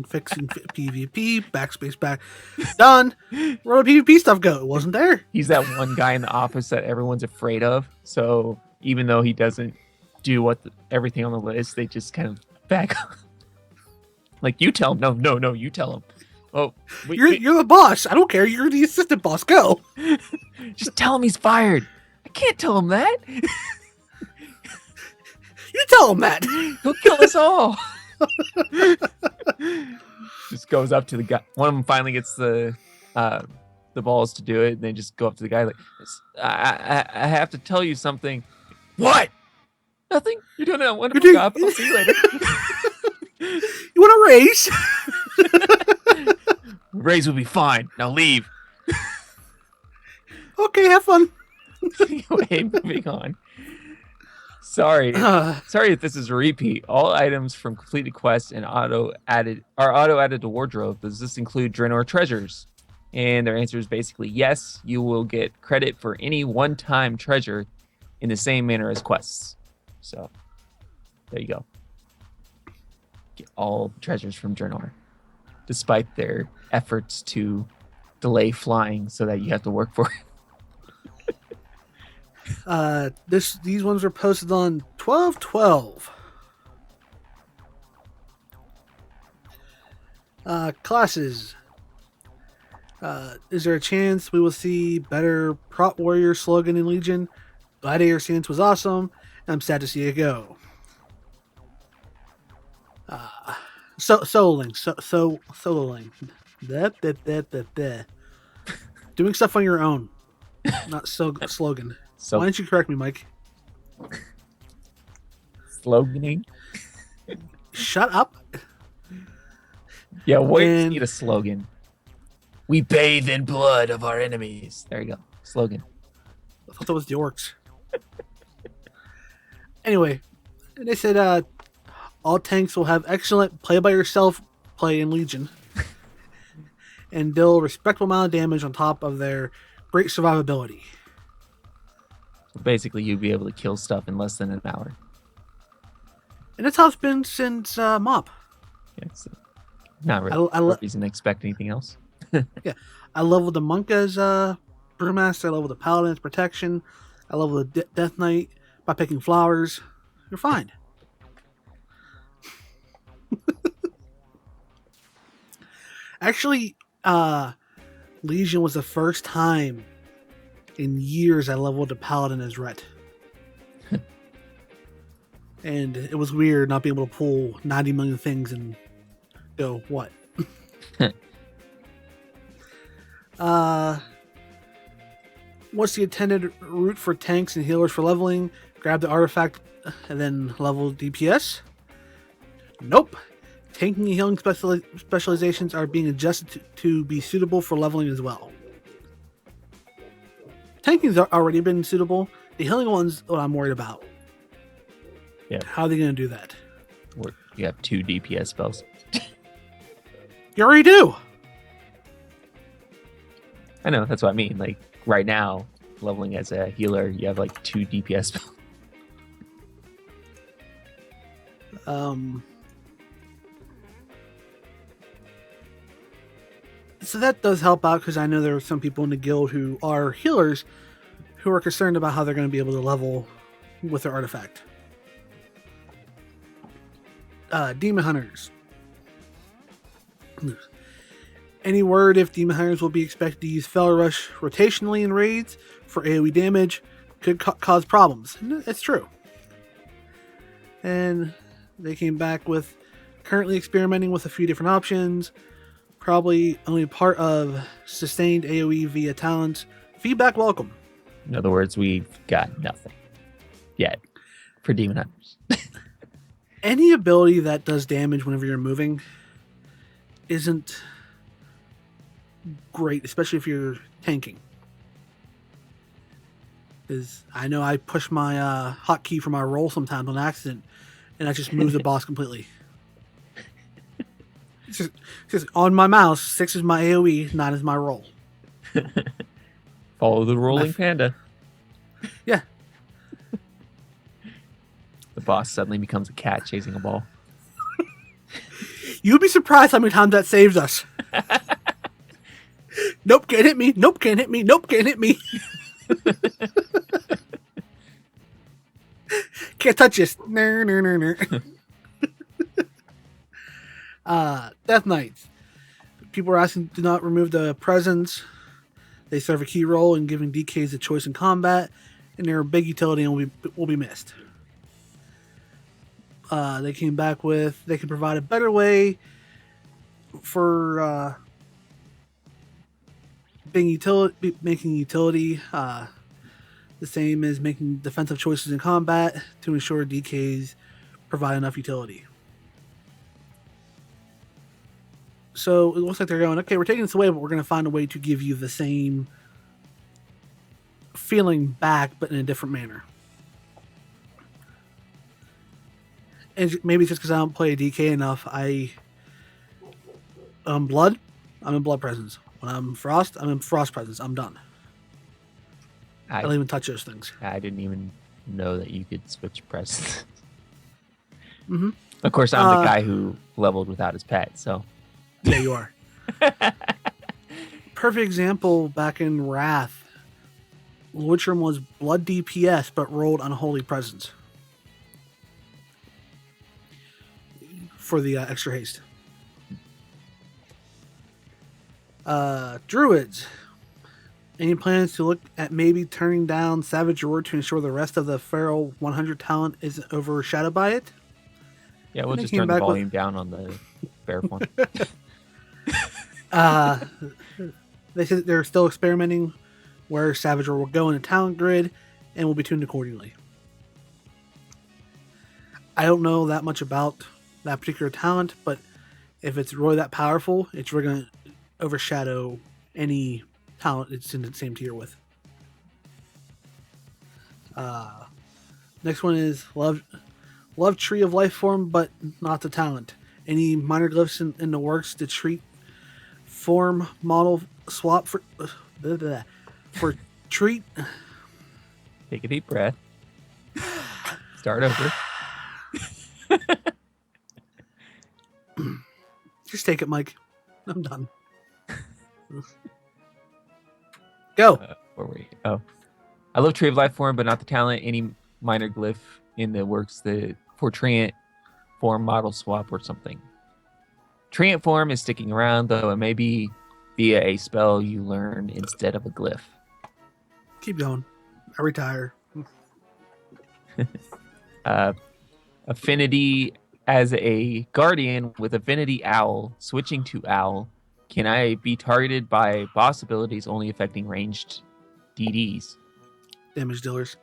fixing PvP backspace back done. Where did PvP stuff go? It wasn't there. He's that one guy in the office that everyone's afraid of. So even though he doesn't do everything on the list, they just kind of back up. Like, you tell him. No, you tell him. Oh, you're the boss. I don't care. You're the assistant boss. Go. Just tell him he's fired. I can't tell him that. You tell him that. He'll kill us all. Just goes up to the guy. One of them finally gets the balls to do it, and they just go up to the guy like, I have to tell you something. What? Nothing? You're doing a wonderful job. I'll see you later. You want a raise? Raise will be fine. Now leave. Okay, have fun. Anyway, moving on. Sorry if this is a repeat. All items from completed quests and auto added to wardrobe. Does this include Draenor treasures? And their answer is basically yes. You will get credit for any one-time treasure in the same manner as quests. So there you go. Get all treasures from Draenor, despite their efforts to delay flying so that you have to work for it. These ones were posted on 12/12. Classes. Is there a chance we will see better prop warrior slogan in Legion? Gladiator stance was awesome. I'm sad to see it go. Soloing. Doing stuff on your own. Not slogan. Why don't you correct me, Mike? Sloganing? Shut up. Yeah, warriors need a slogan. We bathe in blood of our enemies. There you go. Slogan. I thought that was the orcs. Anyway, they said all tanks will have excellent play-by-yourself play in Legion. And deal a respectable amount of damage on top of their great survivability. So basically, you'd be able to kill stuff in less than an hour. And that's how it's been since MOP. Yeah, it's not really a reason to expect anything else. Yeah, I leveled the monk as brewmaster. I leveled the paladin as protection. I leveled the death knight by picking flowers. You're fine. Actually, Legion was the first time in years I leveled a paladin as Ret. And it was weird not being able to pull 90 million things and go, what? What's the intended route for tanks and healers for leveling? Grab the artifact and then level DPS? Nope. Tanking and healing specializations are being adjusted to be suitable for leveling as well. Tanking's already been suitable. The healing one's what I'm worried about. Yeah. How are they going to do that? You have 2 DPS spells. You already do. I know, that's what I mean. Like, right now, leveling as a healer, you have like 2 DPS spells. So that does help out because I know there are some people in the guild who are healers who are concerned about how they're going to be able to level with their artifact. Demon Hunters. Any word if Demon Hunters will be expected to use Fel Rush rotationally in raids for AoE damage could cause problems. It's true. And they came back with Currently experimenting with a few different options. Probably only part of sustained AoE via talents. Feedback welcome. In other words, we've got nothing yet for Demon Hunters. Any ability that does damage whenever you're moving isn't great, especially if you're tanking. Because I know I push my hotkey for my roll sometimes on accident, and I just move the boss completely. It's just on my mouse, 6 is my AoE, 9 is my roll. Follow the rolling panda. Yeah. The boss suddenly becomes a cat chasing a ball. You'd be surprised how many times that saves us. Nope, can't hit me. Nope, can't hit me. Nope, can't hit me. Can't touch this. Death Knights. People are asking to not remove the presence. They serve a key role in giving DKs a choice in combat, and they're a big utility and will be missed. They came back with they can provide a better way for making utility the same as making defensive choices in combat to ensure DKs provide enough utility. So it looks like they're going, okay, we're taking this away, but we're going to find a way to give you the same feeling back, but in a different manner. And maybe it's just because I don't play DK enough. Blood, I'm in blood presence. When I'm frost, I'm in frost presence. I'm done. I don't even touch those things. I didn't even know that you could switch presence. Mm-hmm. Of course, I'm the guy who leveled without his pet, so. Yeah, you are. Perfect example back in Wrath. Lordstrom was blood DPS, but rolled Unholy Presence for the extra haste. Druids. Any plans to look at maybe turning down Savage Roar to ensure the rest of the Feral 100 talent isn't overshadowed by it? Yeah, we'll just turn the volume down on the bear one. They said they're still experimenting where Savage Roar will go in a talent grid and will be tuned accordingly. I don't know that much about that particular talent, but if it's really that powerful, it's really going to overshadow any talent it's in the same tier with. Next one is Love Tree of Life Form, but not the talent. Any minor glyphs in the works to treat form model swap for treat. Take a deep breath. Start over. Just take it, Mike. I'm done. Go. Where were we? Oh, I love Tree of Life Form, but not the talent. Any minor glyph in the works for Treant form model swap or something. Treant form is sticking around, though it may be via a spell you learn instead of a glyph. Keep going. I retire. Affinity as a guardian with affinity owl, switching to owl. Can I be targeted by boss abilities only affecting ranged DDs? Damage dealers.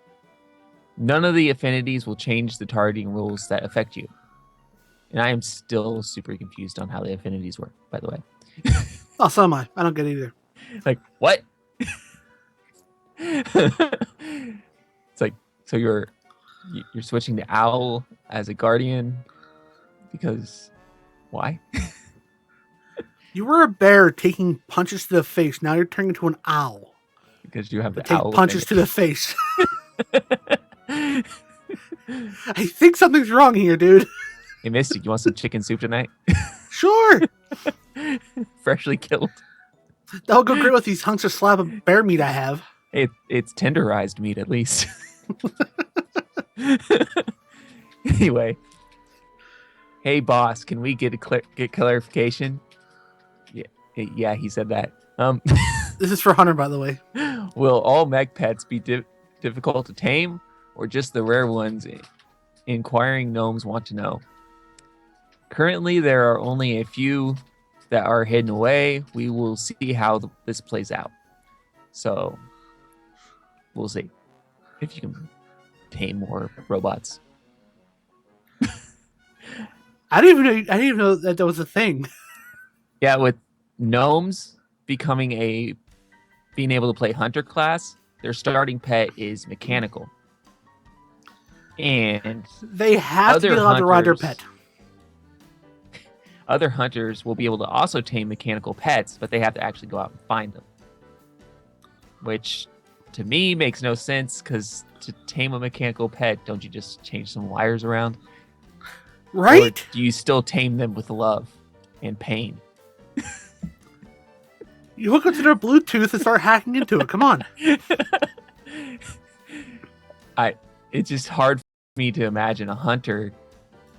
None of the affinities will change the targeting rules that affect you. And I am still super confused on how the affinities work, by the way. Oh, so am I. I don't get it either. Like, what? It's like, so you're switching to owl as a guardian because why? You were a bear taking punches to the face. Now you're turning into an owl. Because you have the take owl punches to the face. I think something's wrong here, dude. Hey, Misty, you want some chicken soup tonight? Sure. Freshly killed. That'll go great with these hunks of slab of bear meat I have. It's tenderized meat, at least. Anyway. Hey, boss, can we get clarification? Yeah, he said that. This is for Hunter, by the way. Will all mech pets be difficult to tame, or just the rare ones? Inquiring gnomes want to know. Currently, there are only a few that are hidden away. We will see how this plays out. So we'll see if you can tame more robots. I didn't even know that was a thing. Yeah, with gnomes being able to play hunter class, their starting pet is mechanical. And they have to be allowed to ride their pet. Other hunters will be able to also tame mechanical pets, but they have to actually go out and find them. Which, to me, makes no sense, because to tame a mechanical pet, don't you just change some wires around? Right? Or do you still tame them with love and pain? You hook up to their Bluetooth and start hacking into it. Come on. It's just hard for me to imagine a hunter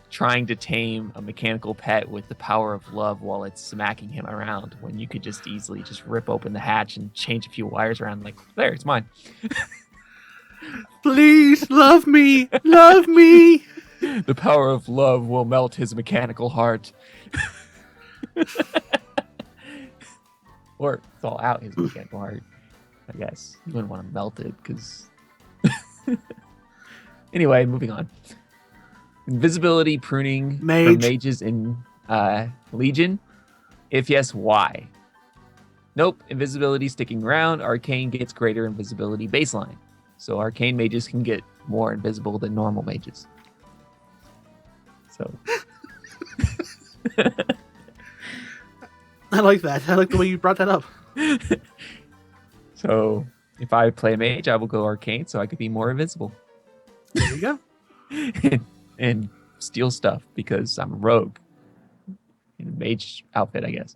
trying to tame a mechanical pet with the power of love while it's smacking him around, when you could just easily just rip open the hatch and change a few wires around, like, there, it's mine. Please, love me. Love me. The power of love will melt his mechanical heart. Or thaw out his mechanical heart, I guess. You wouldn't want to melt it, because... Anyway, moving on. Invisibility pruning for mages in Legion. If yes, why? Nope, invisibility sticking around. Arcane gets greater invisibility baseline. So arcane mages can get more invisible than normal mages. So... I like that. I like the way you brought that up. So if I play a mage, I will go arcane so I could be more invisible. There you go. and steal stuff, because I'm a rogue in a mage outfit, I guess.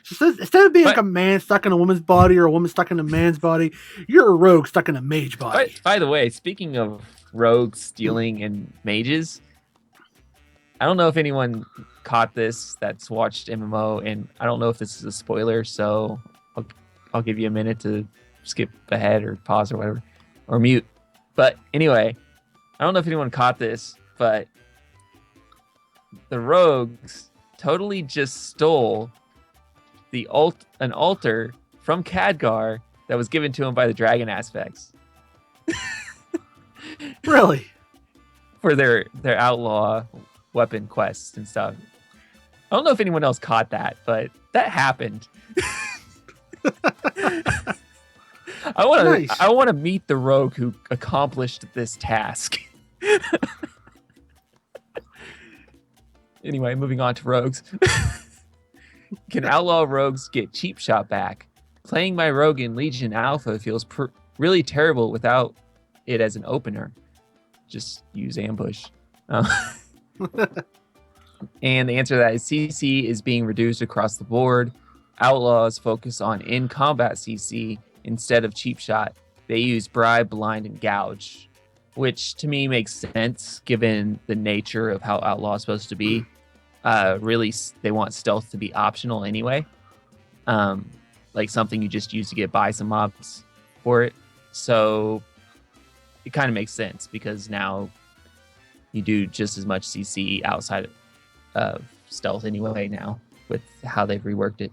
So instead of being like a man stuck in a woman's body or a woman stuck in a man's body, you're a rogue stuck in a mage body. By the way, speaking of rogues stealing and mages, I don't know if anyone caught this that's watched MMO, and I don't know if this is a spoiler, so I'll give you a minute to skip ahead or pause or whatever, or mute. But anyway, I don't know if anyone caught this, but the rogues totally just stole an altar from Khadgar that was given to him by the dragon aspects. Really? For their outlaw weapon quests and stuff. I don't know if anyone else caught that, but that happened. I want to meet the rogue who accomplished this task. Anyway, moving on to rogues. Can outlaw rogues get cheap shot back? Playing my rogue in Legion Alpha feels really terrible without it as an opener. Just use ambush. And the answer to that is CC is being reduced across the board. Outlaws focus on in-combat CC instead of cheap shot. They use bribe, blind, and gouge, which to me makes sense given the nature of how outlaw is supposed to be. Really, they want stealth to be optional anyway. Like something you just use to get by some mobs for it. So it kind of makes sense, because now you do just as much CC outside of stealth anyway now with how they've reworked it.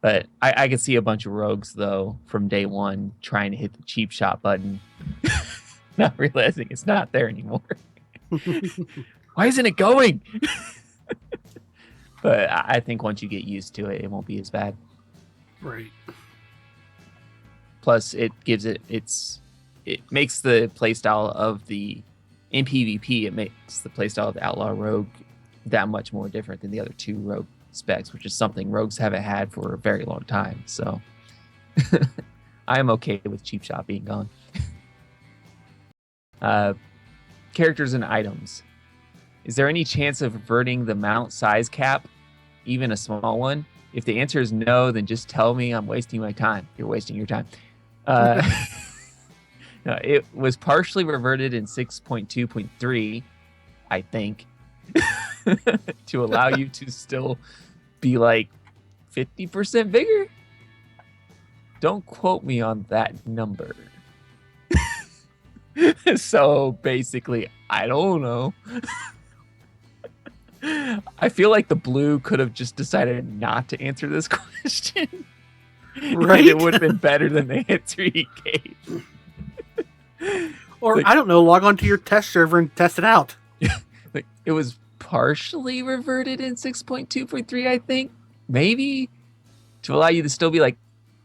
But I could see a bunch of rogues, though, from day one trying to hit the cheap shot button, not realizing it's not there anymore. Why isn't it going? But I think once you get used to it, it won't be as bad. Right. Plus, it makes the playstyle of the... In PvP, it makes the playstyle of the Outlaw Rogue that much more different than the other two rogue specs, which is something rogues haven't had for a very long time. So I am okay with cheap shot being gone. Characters and items. Is there any chance of reverting the mount size cap, even a small one? If the answer is no, then just tell me I'm wasting my time. You're wasting your time. No, it was partially reverted in 6.2.3, I think, to allow you to still be like 50% bigger. Don't quote me on that number. So basically, I don't know. I feel like the blue could have just decided not to answer this question. Right? And it would have been better than the answer he gave. Or, Like- I don't know, log onto your test server and test it out. Like it was partially reverted in 6.2.3, I think. Maybe to allow you to still be like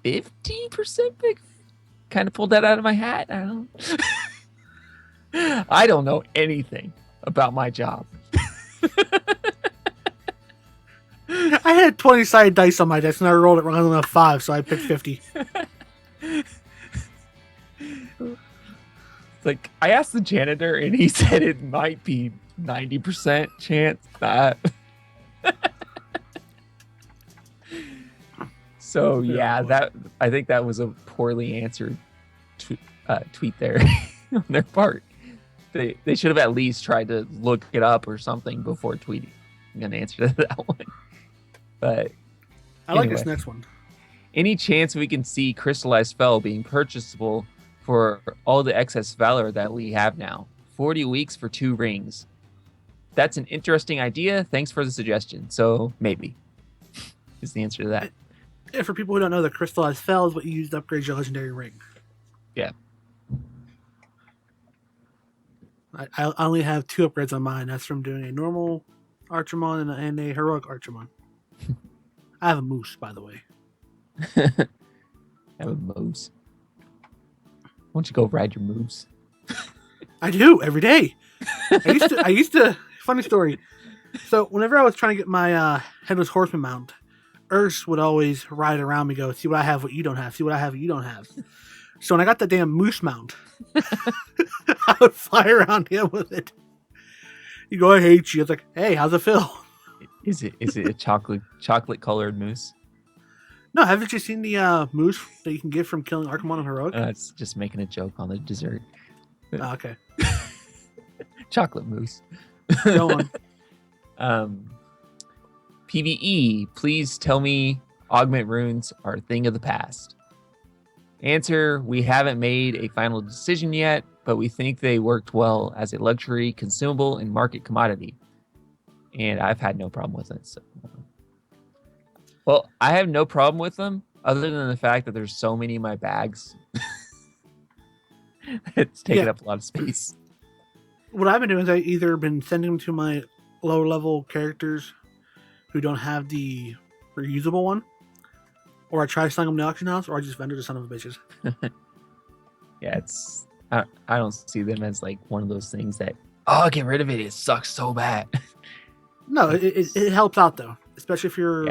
50% big. Kind of pulled that out of my hat. I don't know. I don't know anything about my job. I had 20-sided dice on my desk and I rolled it wrong on a 5, so I picked 50. Like I asked the janitor and he said it might be 90% chance that. So yeah, that I think that was a poorly answered tweet there on their part. They should have at least tried to look it up or something before tweeting an answer to that one. But I like this next one. Any chance we can see crystallized fel being purchasable for all the excess valor that we have now? 40 weeks for 2 rings. That's an interesting idea. Thanks for the suggestion. So maybe is the answer to that. Yeah, for people who don't know, the crystallized fel is what you use to upgrade your legendary ring. Yeah. I only have 2 upgrades on mine. That's from doing a normal Archimon and a heroic Archimon. I have a moose, by the way. Have a moose. Why don't you go ride your moose? I do every day. I used to. Funny story. So whenever I was trying to get my headless horseman mount, Urs would always ride around me, go, see what I have, what you don't have. See what I have, what you don't have. So when I got the damn moose mount, I would fly around him with it. You go, I hate you. It's like, hey, how's it feel? Is it a chocolate colored moose? No, haven't you seen the moose that you can get from killing Archimon and heroic? It's just making a joke on the dessert. Oh, okay. Chocolate moose. Go on. PvE, please tell me augment runes are a thing of the past. Answer, we haven't made a final decision yet, but we think they worked well as a luxury, consumable, and market commodity. And I've had no problem with it. So. Well, I have no problem with them, other than the fact that there's so many in my bags. It's taking up a lot of space. What I've been doing is I either been sending them to my lower level characters who don't have the reusable one, or I try selling them in the auction house, or I just vendor the son of a bitches. Yeah, it's I don't see them as like one of those things that get rid of it. It sucks so bad. No, it helps out though, especially if you're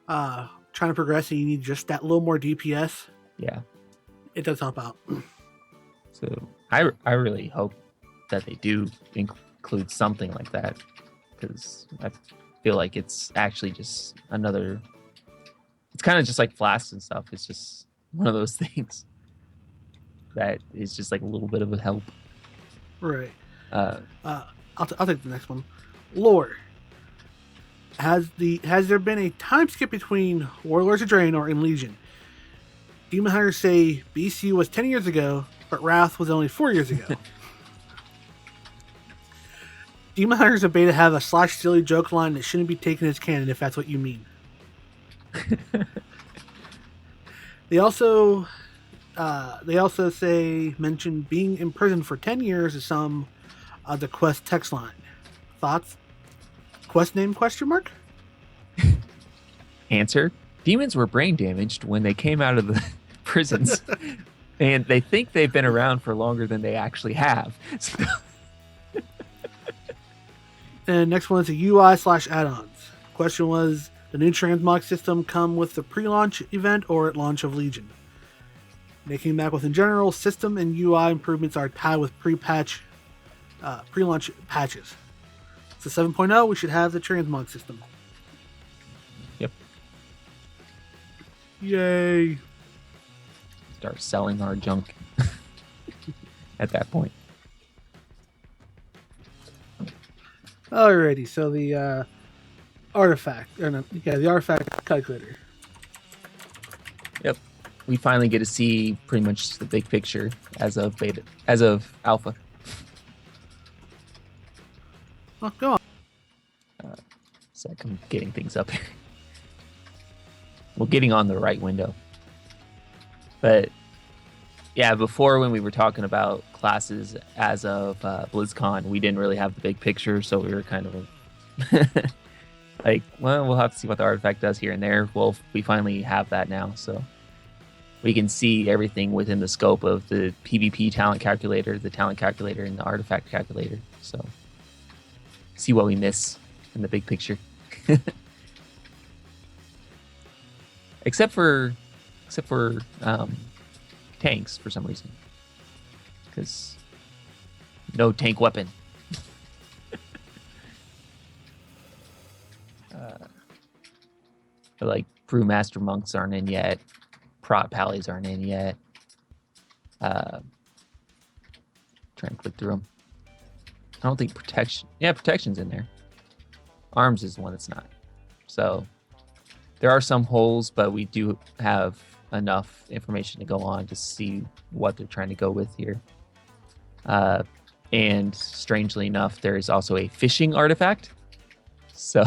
trying to progress and you need just that little more DPS. Yeah, it does help out. So I really hope that they do include something like that, because I feel like it's actually just another. It's kind of just like flasks and stuff. It's just one of those things that is just like a little bit of a help. Right. I'll take the next one. Lore. Has there been a time skip between Warlords of Draenor and Legion? Demon Hunters say BC was 10 years ago, but Wrath was only 4 years ago. Demon Hunters debate to have a silly joke line that shouldn't be taken as canon, if that's what you mean. They also mention being in prison for 10 years as some of the quest text line. Thoughts? Quest name question mark? Answer: demons were brain damaged when they came out of the prisons, and they think they've been around for longer than they actually have. So... And next one is a UI/add-ons. Question was, the new transmog system come with the pre-launch event or at launch of Legion? They came back with, in general, system and UI improvements are tied with pre-launch patches. So 7.0, we should have the transmog system. Yep. Yay. Start selling our junk at that point. Alrighty, so the the artifact calculator. Yep. we finally get to see pretty much the big picture as of alpha. Oh, go on. So I'm getting things up here. Well, getting on the right window. But yeah, before when we were talking about classes as of BlizzCon, we didn't really have the big picture, so we were kind of like, well, we'll have to see what the artifact does here and there. Well, we finally have that now, so we can see everything within the scope of the PvP talent calculator, the talent calculator, and the artifact calculator. So see what we miss in the big picture. except for tanks for some reason, because no tank weapon. Like brewmaster monks aren't in yet, prot pallies aren't in yet. Trying to click through them. I don't think protection. Yeah, protection's in there. Arms is the one that's not. So there are some holes, but we do have enough information to go on to see what they're trying to go with here. And strangely enough, there is also a fishing artifact. So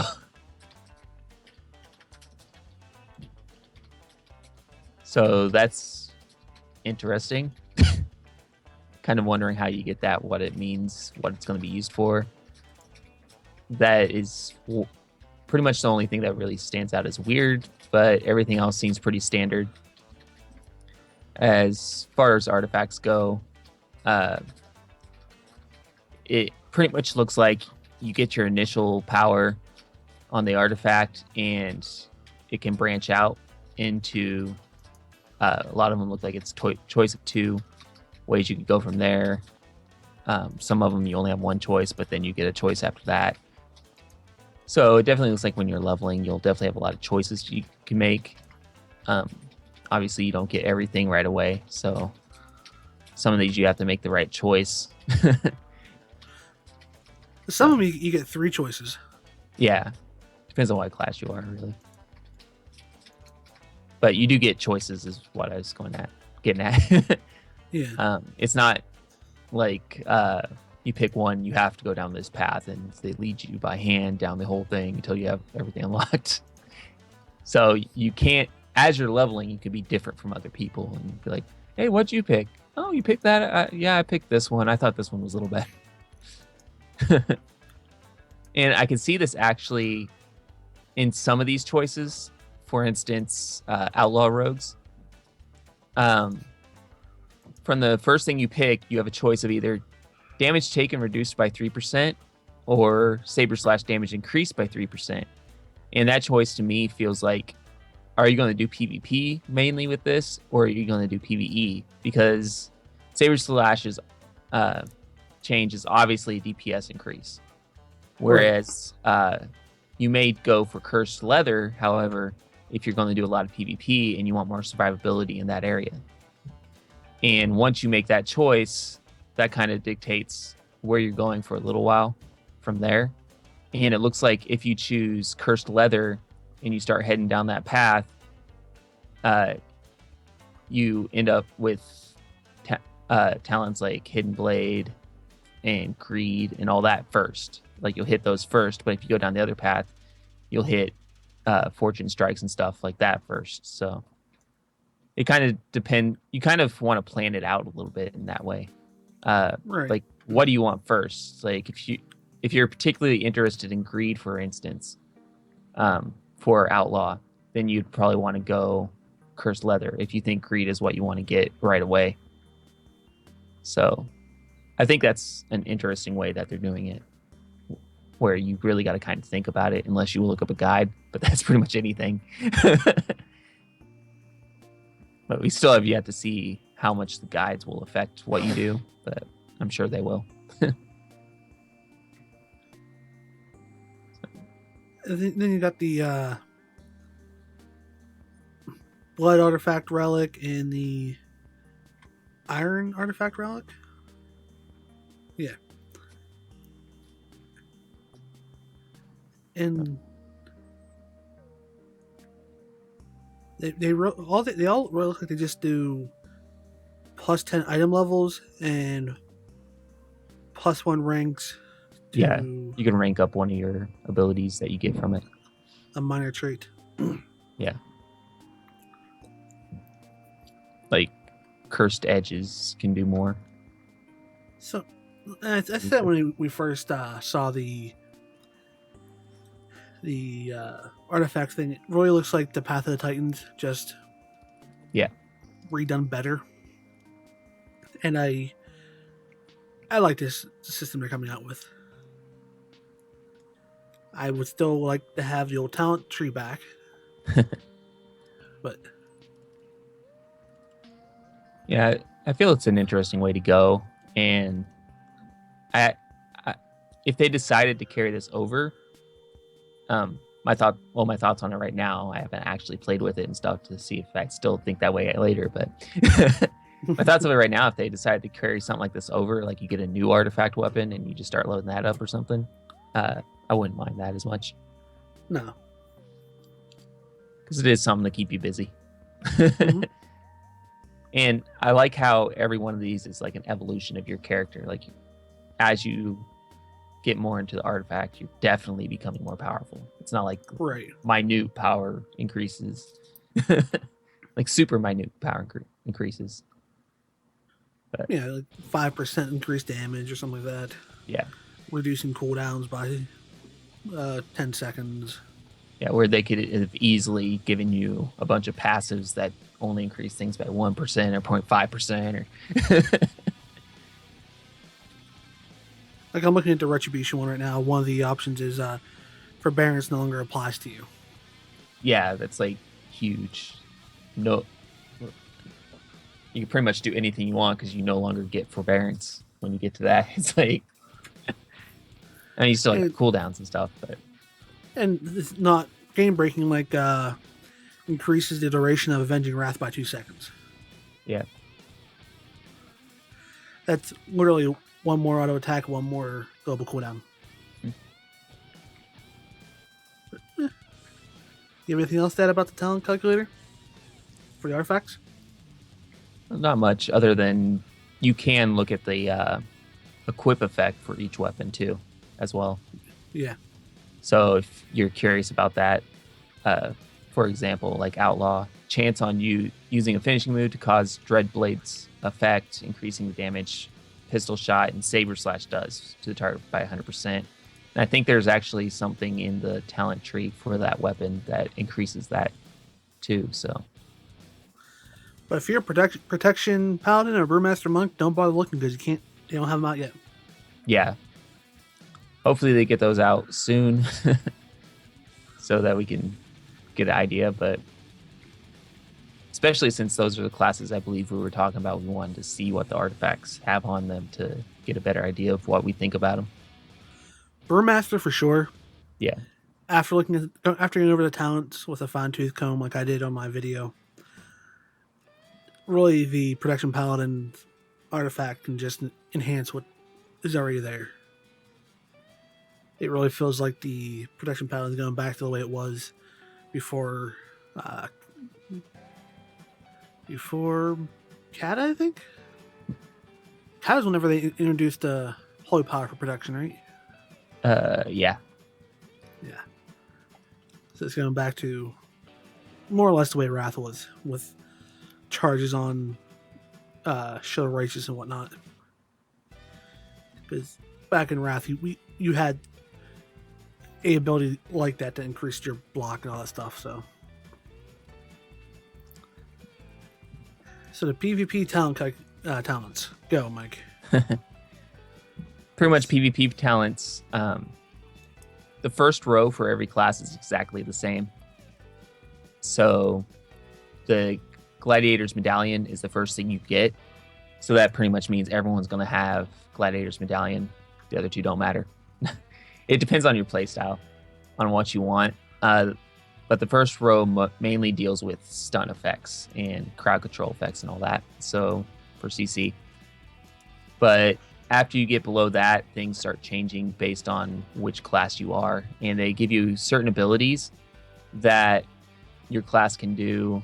that's interesting. Kind of wondering how you get that, what it means, what it's going to be used for. That is pretty much the only thing that really stands out as weird, but everything else seems pretty standard. As far as artifacts go, it pretty much looks like you get your initial power on the artifact, and it can branch out into a lot of them look like it's choice of 2 ways you could go from there. Some of them you only have one choice, but then you get a choice after that. So it definitely looks like when you're leveling, you'll definitely have a lot of choices you can make. Obviously, you don't get everything right away, so some of these you have to make the right choice. Some of them you get 3 choices. Yeah, depends on what class you are, really. But you do get choices, is what I was getting at. Yeah. It's not like you pick one, you have to go down this path, and they lead you by hand down the whole thing until you have everything unlocked. So you can't, as you're leveling, you can be different from other people and be like, hey, what'd you pick? Oh, you picked that? Yeah, I picked this one. I thought this one was a little better. And I can see this actually in some of these choices. For instance, outlaw rogues. From the first thing you pick, you have a choice of either damage taken reduced by 3% or saber slash damage increased by 3%. And that choice to me feels like, are you going to do PvP mainly with this, or are you going to do PvE? Because saber slash's change is obviously a DPS increase. Whereas you may go for cursed leather, however, if you're going to do a lot of PvP and you want more survivability in that area. And once you make that choice, that kind of dictates where you're going for a little while from there. And it looks like if you choose cursed leather and you start heading down that path, you end up with talents like Hidden Blade and Greed and all that first. Like you'll hit those first, but if you go down the other path, you'll hit Fortune Strikes and stuff like that first. So it kind of depends. You kind of want to plan it out a little bit in that way. Right. Like, what do you want first? Like, if you're particularly interested in Greed, for instance, for Outlaw, then you'd probably want to go Cursed Leather if you think Greed is what you want to get right away. So I think that's an interesting way that they're doing it, where you really got to kind of think about it, unless you look up a guide, but that's pretty much anything. But we still have yet to see how much the guides will affect what you do, but I'm sure they will. Then you got the blood artifact relic and the iron artifact relic. Yeah. And They all look like they just do plus 10 item levels and plus 1 ranks Yeah, to you can rank up one of your abilities that you get from it. a minor trait. Yeah. Like cursed edges can do more. So I said when we first saw the artifact thing, it really looks like the Path of the Titans, just Yeah. redone better. And I like this system they're coming out with. I would still like to have the old talent tree back, but Yeah, I feel it's an interesting way to go, and I if they decided to carry this over, my thoughts on it right now, I haven't actually played with it and stuff to see if I still think that way later, but my thoughts of it right now, if they decided to carry something like this over, like you get a new artifact weapon and you just start loading that up or something, I wouldn't mind that as much. no. Because it is something to keep you busy. Mm-hmm. And I like how every one of these is like an evolution of your character. Like as you get more into the artifact, you're definitely becoming more powerful. It's not like Right. minute power increases, like super minute power increases. But Yeah, like 5% increased damage or something like that. yeah, Reducing cooldowns by 10 seconds. yeah, where they could have easily given you a bunch of passives that only increase things by 1% or 0.5% or Like I'm looking at the Retribution one right now. One of the options is forbearance no longer applies to you. yeah, that's like huge. No, you can pretty much do anything you want because you no longer get forbearance when you get to that. It's like, I mean, you still have cooldowns and stuff, but and it's not game breaking. Like increases the duration of Avenging Wrath by 2 seconds. yeah, That's literally one more auto attack, one more global cooldown. You have anything else to add about the talent calculator for the artifacts? not much other than you can look at the equip effect for each weapon too, as well. Yeah. So if you're curious about that, for example, like Outlaw, chance on you using a finishing move to cause Dreadblade's effect, increasing the damage pistol shot and saber slash does to the target by 100%. And I think there's actually something in the talent tree for that weapon that increases that too. So, But if you're a protection paladin or brewmaster monk, don't bother looking because they don't have them out yet. yeah. Hopefully they get those out soon so that we can get an idea. But especially since those are the classes I believe we were talking about, we wanted to see what the artifacts have on them to get a better idea of what we think about them. Brewmaster for sure. Yeah. After going over the talents with a fine tooth comb like I did on my video, really the protection paladin artifact can just enhance what is already there. It really feels like the protection paladin is going back to the way it was before Kata, I think. Kata's whenever they introduced holy power for protection, right? Yeah. Yeah. So it's going back to more or less the way Wrath was, with charges on Shield of Righteous and whatnot. Because back in Wrath, you had a ability like that to increase your block and all that stuff. So the PvP talents. Go, Mike. Pretty much PvP talents. The first row for every class is exactly the same. So the Gladiator's Medallion is the first thing you get. So that pretty much means everyone's going to have Gladiator's Medallion. The other two don't matter. It depends on your playstyle, on what you want. But the first row mainly deals with stun effects and crowd control effects and all that. So for CC. But after you get below that, things start changing based on which class you are. And they give you certain abilities that your class can do,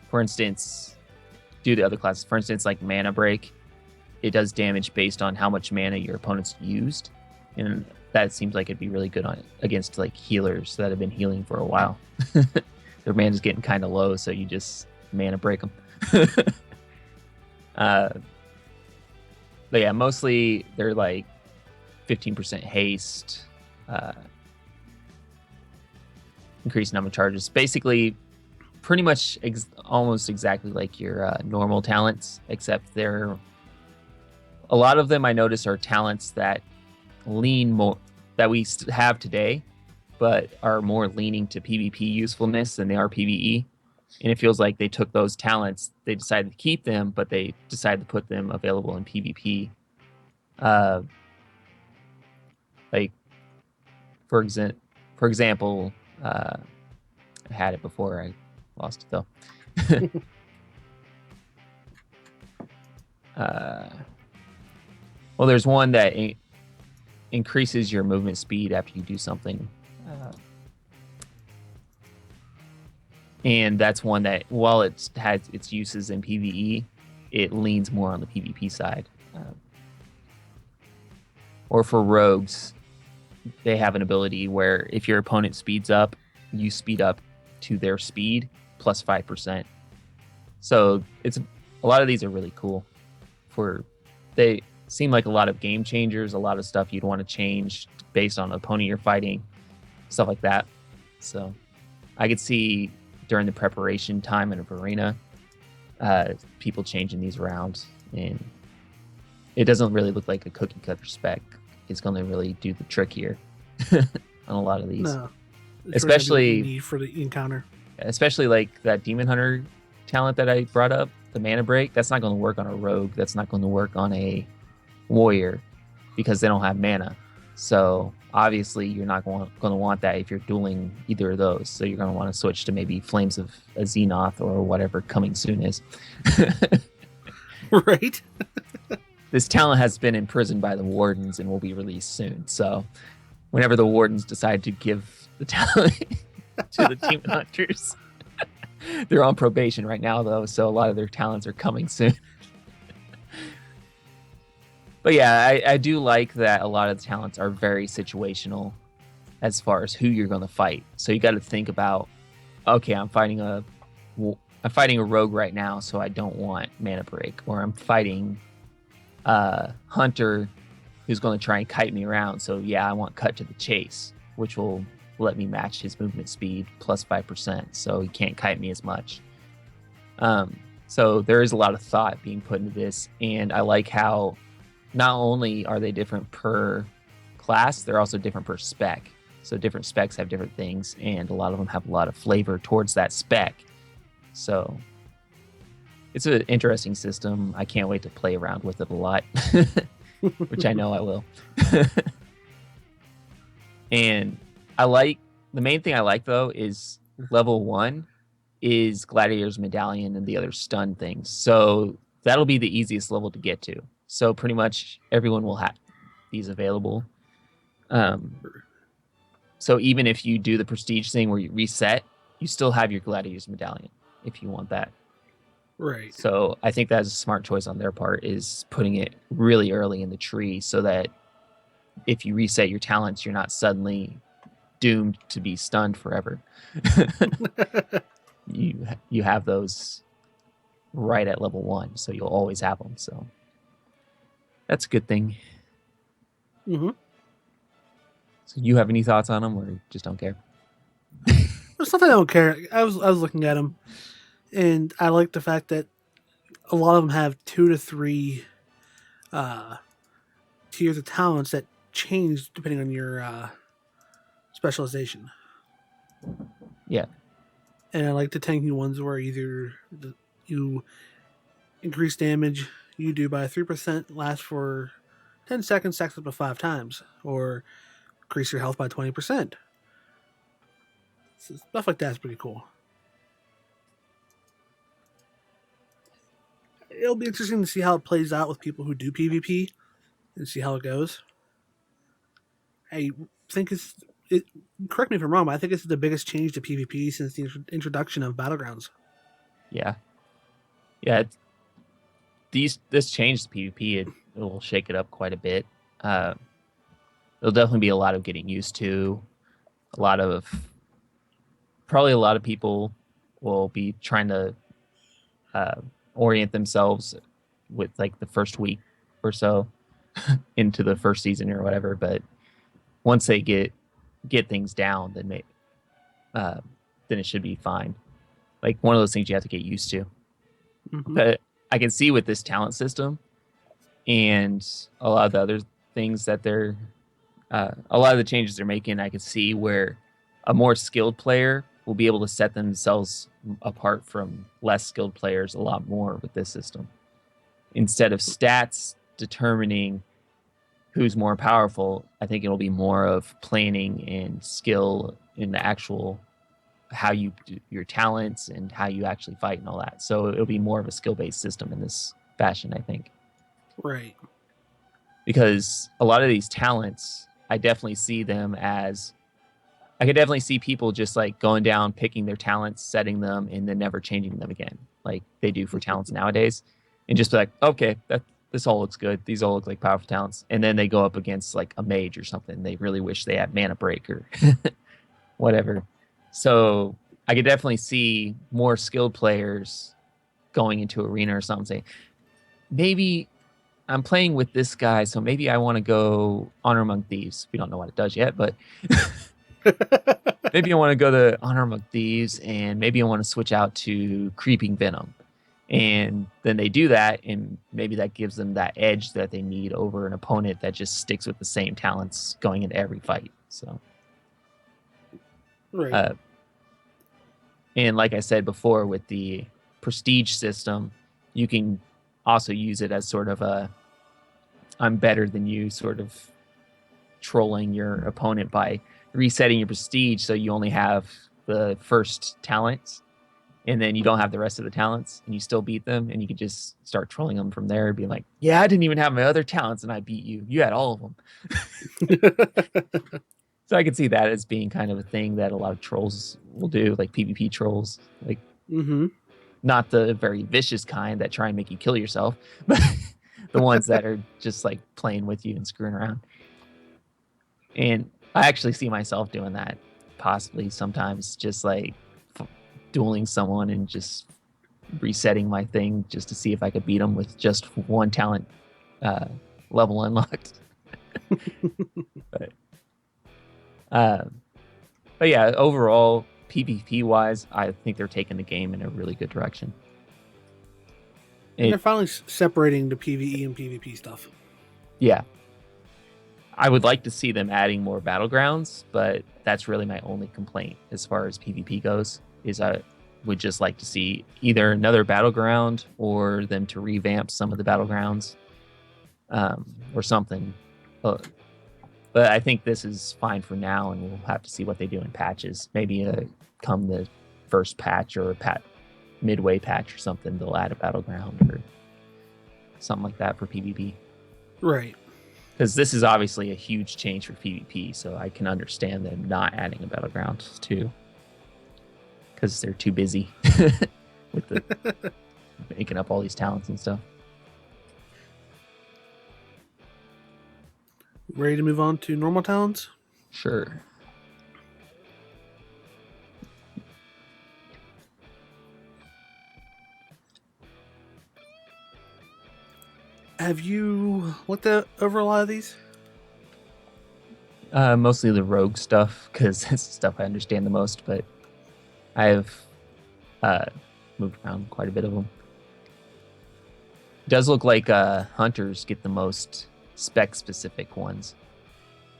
for instance, do the other classes. For instance, like Mana Break, it does damage based on how much mana your opponent's used, and that seems like it'd be really good on against like healers that have been healing for a while. Their mana's getting kind of low, so you just Mana Break them. But yeah, mostly they're like 15% haste, increased number of charges. Basically, pretty much almost exactly like your normal talents, except they're a lot of them I notice are talents that lean more that we have today, but are more leaning to PvP usefulness than they are PvE. And it feels like they took those talents, they decided to keep them, but they decided to put them available in PvP. Like for example, I had it before I lost it though. Well, there's one that increases your movement speed after you do something. And that's one that, while it has its uses in PvE, it leans more on the PvP side. Or for rogues, they have an ability where if your opponent speeds up, you speed up to their speed plus 5%. So it's a lot of these are really cool. They seem like a lot of game changers, a lot of stuff you'd want to change based on the opponent you're fighting, stuff like that. So I could see during the preparation time in a arena, people changing these around, and it doesn't really look like a cookie cutter spec. It's going to really do the trick here on a lot of these. No, especially need for the encounter. Especially like that Demon Hunter talent that I brought up, the Mana Break. That's not going to work on a rogue. That's not going to work on a warrior because they don't have mana. So obviously you're not going to want that if you're dueling either of those. So you're going to want to switch to maybe Flames of a Xenoth or whatever coming soon is. Right. This talent has been imprisoned by the Wardens and will be released soon. So whenever the Wardens decide to give the talent to the Demon Hunters, they're on probation right now, though. So a lot of their talents are coming soon. But yeah, I do like that a lot of the talents are very situational as far as who you're going to fight. So you got to think about, okay, I'm fighting a rogue right now, so I don't want Mana Break, or I'm fighting a hunter who's going to try and kite me around. So yeah, I want Cut to the Chase, which will let me match his movement speed plus 5%, so he can't kite me as much. So there is a lot of thought being put into this, and I like how not only are they different per class, they're also different per spec. So different specs have different things, and a lot of them have a lot of flavor towards that spec. So it's an interesting system. I can't wait to play around with it a lot, which I know I will. And the main thing I like, though, is level 1 is Gladiator's Medallion and the other stun things. So that'll be the easiest level to get to. So pretty much everyone will have these available. So even if you do the prestige thing where you reset, you still have your Gladiator's Medallion if you want that. Right. So I think that's a smart choice on their part, is putting it really early in the tree so that if you reset your talents, you're not suddenly doomed to be stunned forever. You have those right at level 1, so you'll always have them. So that's a good thing. Mm-hmm. So you have any thoughts on them, or you just don't care? There's something I don't care. I was looking at them, and I like the fact that a lot of them have 2 to 3 tiers of talents that change depending on your specialization. Yeah. And I like the tanky ones where either you increase damage you do by 3%, lasts for 10 seconds, stacks up to 5 times, or increase your health by 20%. So stuff like that's pretty cool. It'll be interesting to see how it plays out with people who do PvP and see how it goes. I think it's it, correct me if I'm wrong, but I think this is the biggest change to PvP since the introduction of battlegrounds. Yeah, yeah. This changed PvP. It will shake it up quite a bit. Uh, there'll definitely be a lot of getting used to. A lot of probably a lot of people will be trying to uh, orient themselves with like the first week or so into the first season or whatever. But once they get things down, uh, then it should be fine. Like one of those things you have to get used to. Mm-hmm. But I can see with this talent system and a lot of the other things that a lot of the changes they're making, I can see where a more skilled player will be able to set themselves apart from less skilled players a lot more with this system. Instead of stats determining who's more powerful, I think it'll be more of planning and skill in the actual how you do your talents and how you actually fight and all that. So it'll be more of a skill-based system in this fashion, I think. Right. Because a lot of these talents, I definitely see them as I could definitely see people just like going down, picking their talents, setting them, and then never changing them again, like they do for talents nowadays, and just be like, okay, this all looks good. These all look like powerful talents, and then they go up against like a mage or something. They really wish they had mana break or whatever. So I could definitely see more skilled players going into arena or something, saying, maybe I'm playing with this guy, so maybe I want to go Honor Among Thieves. We don't know what it does yet, but maybe I want to go to Honor Among Thieves, and maybe I want to switch out to Creeping Venom. And then they do that, and maybe that gives them that edge that they need over an opponent that just sticks with the same talents going into every fight. So, Right. And like I said before, with the prestige system, you can also use it as sort of a I'm better than you sort of trolling your opponent by resetting your prestige so you only have the first talents and then you don't have the rest of the talents and you still beat them, and you can just start trolling them from there and be like, yeah, I didn't even have my other talents and I beat you. You had all of them. So I can see that as being kind of a thing that a lot of trolls will do, like PvP trolls, like Mm-hmm. not the very vicious kind that try and make you kill yourself, but the ones that are just like playing with you and screwing around. And I actually see myself doing that possibly sometimes, just like dueling someone and just resetting my thing just to see if I could beat them with just one talent uh, level unlocked. but, uh, but yeah, overall, PvP wise, I think they're taking the game in a really good direction. And they're finally separating the PvE and PvP stuff. Yeah. I would like to see them adding more battlegrounds, but that's really my only complaint as far as PvP goes, is I would just like to see either another battleground or them to revamp some of the battlegrounds or something. But I think this is fine for now, and we'll have to see what they do in patches. Maybe come the first patch or midway patch or something, they'll add a battleground or something like that for PvP. Right. Because this is obviously a huge change for PvP, so I can understand them not adding a battleground too, because they're too busy with the making up all these talents and stuff. Ready to move on to normal talents? Sure. Have you looked over a lot of these? Mostly the rogue stuff, because it's the stuff I understand the most, but I have moved around quite a bit of them. It does look like hunters get the most spec-specific ones.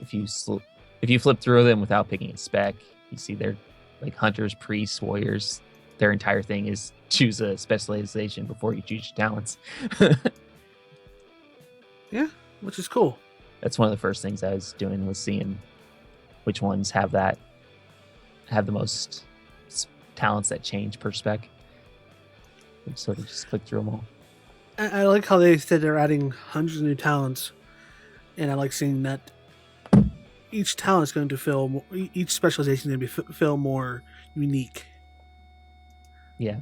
If you flip through them without picking a spec, you see they're like hunters, priests, warriors. Their entire thing is choose a specialization before you choose your talents. Yeah, which is cool. That's one of the first things I was doing, was seeing which ones have the most talents that change per spec. And sort of just click through them all. I like how they said they're adding hundreds of new talents, and I like seeing that each talent is going to feel each specialization is going to feel more unique. Yeah.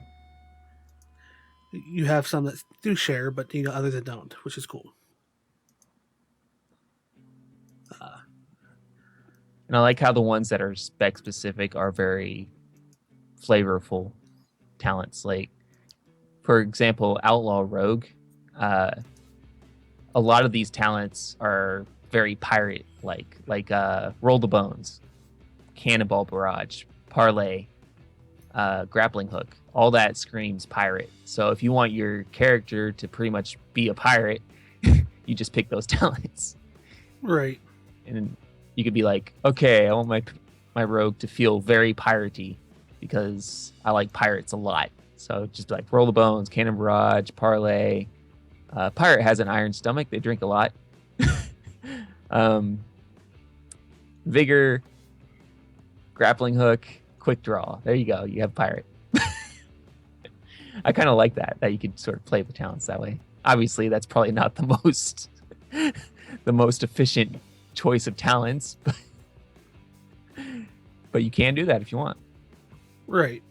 You have some that do share, but others that don't, which is cool. And I like how the ones that are spec specific are very flavorful talents. Like, for example, Outlaw Rogue. A lot of these talents are very pirate like Roll the Bones, Cannonball Barrage, Parlay, Grappling Hook. All that screams pirate. So if you want your character to pretty much be a pirate, you just pick those talents. Right. And you could be like, okay, I want my rogue to feel very piratey because I like pirates a lot. So just like Roll the Bones, Cannon Barrage, Parlay. Pirate has an iron stomach. They drink a lot. Vigor, Grappling Hook, Quick Draw. There you go. You have Pirate. I kind of like that you could sort of play the talents that way. Obviously, that's probably not the most efficient choice of talents, but you can do that if you want. Right.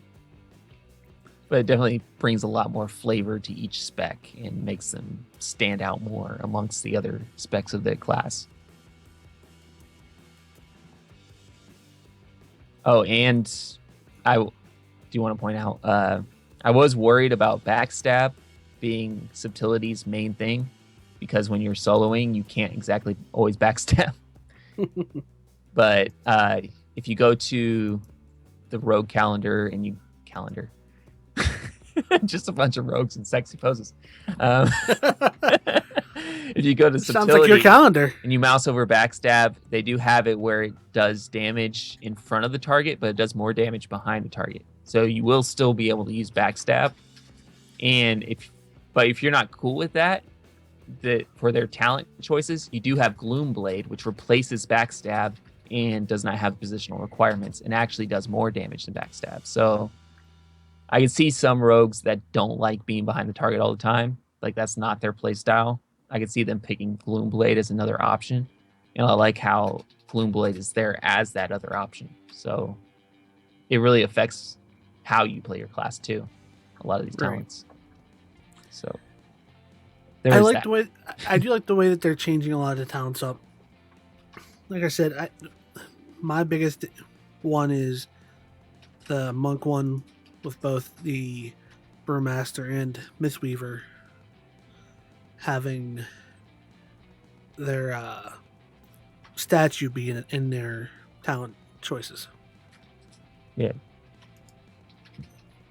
But it definitely brings a lot more flavor to each spec and makes them stand out more amongst the other specs of the class. Oh, and I do want to point out, I was worried about backstab being Subtility's main thing, because when you're soloing, you can't exactly always backstab. But if you go to the rogue calendar and you calendar, just a bunch of rogues and sexy poses. If you go to Subtility, sounds like your calendar, and you mouse over backstab, they do have it where it does damage in front of the target, but it does more damage behind the target. So you will still be able to use backstab. And if you're not cool with that, for their talent choices, you do have Gloom Blade, which replaces backstab and does not have positional requirements and actually does more damage than backstab. So I can see some rogues that don't like being behind the target all the time. Like, that's not their play style. I can see them picking Gloom Blade as another option. And I like how Gloom Blade is there as that other option. So it really affects how you play your class too. A lot of these talents. Right. So I like the way I do like the way that they're changing a lot of the talents up. Like I said, my biggest one is the monk one with both the Brewmaster and Mistweaver having their statue be in their talent choices. Yeah.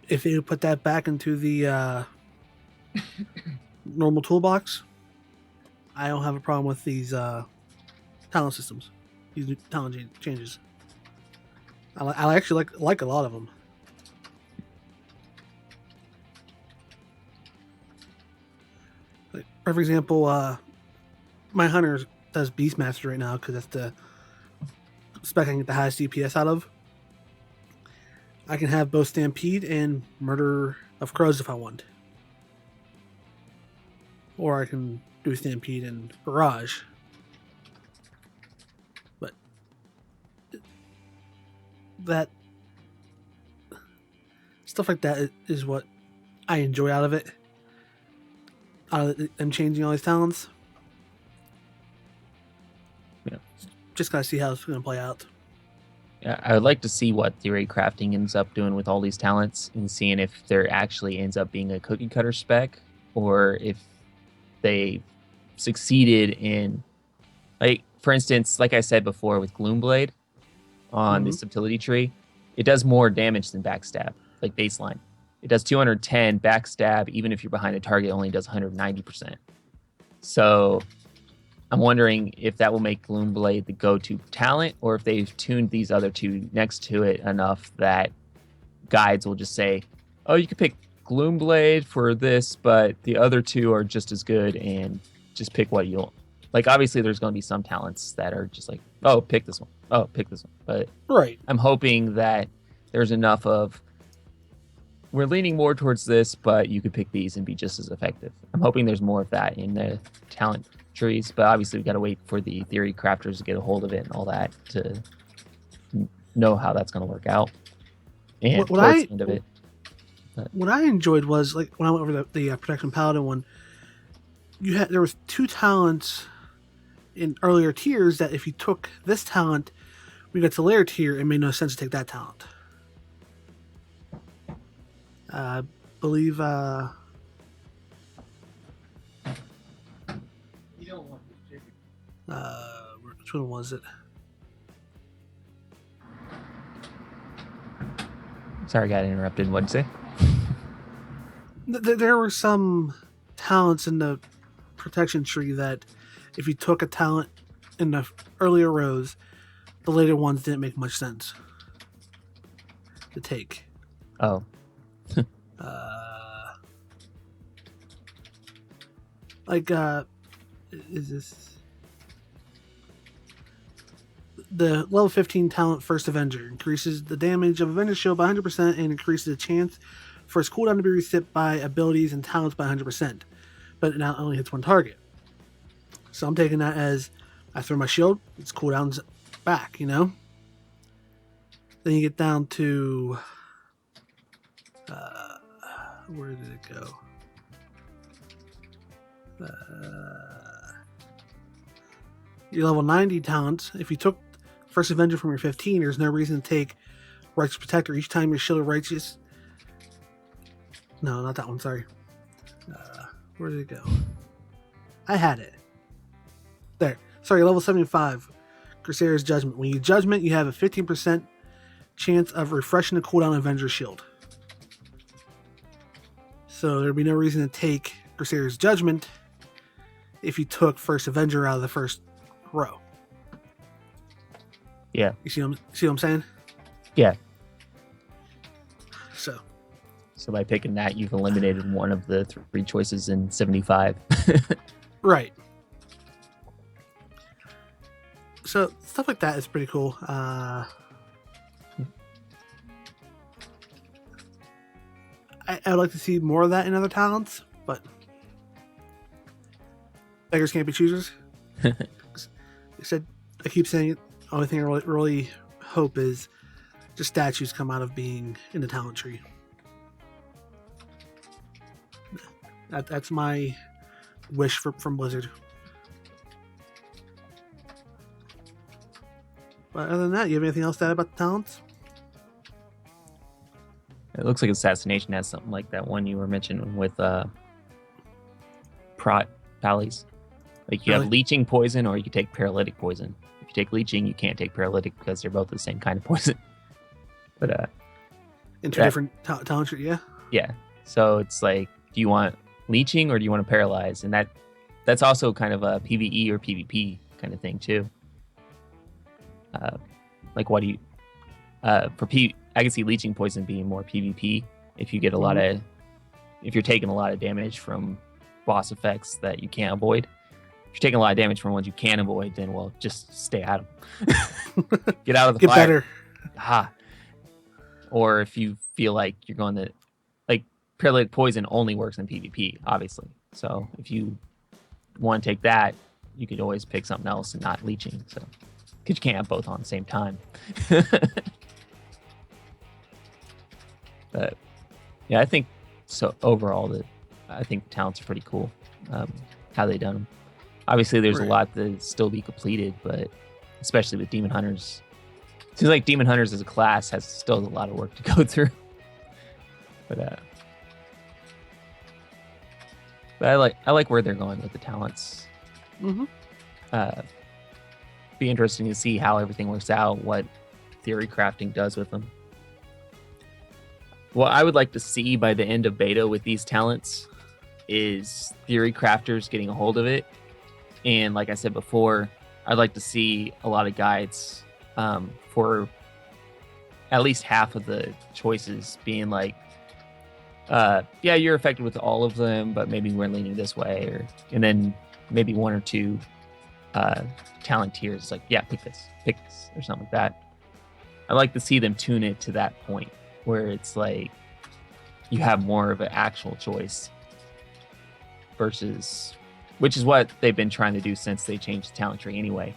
If they put that back into the normal toolbox, I don't have a problem with these talent systems, these talent changes. I actually like a lot of them. Like, for example, my hunter does Beastmaster right now because that's the spec I can get the highest DPS out of. I can have both Stampede and Murder of Crows if I want. Or I can do Stampede and Barrage. But that stuff like that is what I enjoy out of it. I'm changing all these talents. Yeah. Just gotta see how it's gonna play out. Yeah, I would like to see what Theory Crafting ends up doing with all these talents and seeing if there actually ends up being a cookie cutter spec, or if they succeeded in, like, for instance, like I said before with Gloomblade on the Subtility tree, it does more damage than backstab, like baseline. It does 210 backstab, even if you're behind the target, only does 190%. So I'm wondering if that will make Gloomblade the go-to talent, or if they've tuned these other two next to it enough that guides will just say, oh, you could pick Gloomblade for this, but the other two are just as good, and just pick what you want. Like, obviously, there's going to be some talents that are just like, oh, pick this one. Oh, pick this one. But right. I'm hoping that there's enough of, we're leaning more towards this, but you could pick these and be just as effective. I'm hoping there's more of that in the talent trees, but obviously we got to wait for the theory crafters to get a hold of it and all that to know how that's going to work out. And towards the end of it, what I enjoyed was like when I went over the protection paladin one. There was 2 talents in earlier tiers that if you took this talent, we got to layer tier, it made no sense to take that talent. I believe. Which one was it? Sorry, I got interrupted. What'd you say? There were some talents in the protection tree that if you took a talent in the earlier rows, the later ones didn't make much sense to take. Oh. Is this the level 15 talent First Avenger? Increases the damage of Avenger Shield by 100% and increases the chance for its cooldown to be reset by abilities and talents by 100%. But it now only hits one target. So I'm taking that as I throw my shield, its cooldown's back, you know? Then you get down to where did it go? Your level 90 talents. If you took First Avenger from your 15, there's no reason to take Righteous Protector each time your shield of Righteous. No, not that one, sorry. Where did it go? I had it. There. Sorry, level 75. Crusader's Judgment. When you Judgment, you have a 15% chance of refreshing the cooldown Avenger Shield. So there'd be no reason to take Crusader's Judgment if you took First Avenger out of the first row. Yeah. You see what I'm saying? Yeah. So by picking that, you've eliminated one of the 3 choices in 75. Right. So stuff like that is pretty cool. I would like to see more of that in other talents, but beggars can't be choosers. I keep saying it. The only thing I really hope is just statues come out of being in the talent tree. That's my wish from Blizzard. But other than that, you have anything else to add about the talents? It looks like Assassination has something like that one you were mentioning with Pallies. Like you have Leeching Poison, or you can take Paralytic Poison. If you take Leeching, you can't take Paralytic because they're both the same kind of poison. But in 2 different talent trees, yeah. Yeah. So it's like, do you want Leeching or do you want to Paralyze? And that's also kind of a PvE or PvP kind of thing too. Like what do you I can see Leeching Poison being more PvP if you get a lot of, if you're taking a lot of damage from boss effects that you can't avoid. If you're taking a lot of damage from ones you can avoid, then well, just stay out of them. Get out of the Get fire. Better. Or if you feel like you're going to, like, Paralytic Poison only works in PvP, obviously. So if you want to take that, you could always pick something else and not Leeching. So because you can't have both on the same time. But yeah, I think so. Overall, I think talents are pretty cool. How they done them. Obviously, there's a lot that still be completed, but especially with Demon Hunters, it seems like Demon Hunters as a class has still a lot of work to go through. But I like where they're going with the talents. Be interesting to see how everything works out, what theory crafting does with them. What I would like to see by the end of beta with these talents is theory crafters getting a hold of it. And like I said before, I'd like to see a lot of guides for at least half of the choices being like, yeah, you're affected with all of them, but maybe we're leaning this way, and then maybe 1 or 2 talent tiers, like, yeah, pick this, or something like that. I'd like to see them tune it to that point where it's like you have more of an actual choice versus which is what they've been trying to do since they changed the talent tree anyway.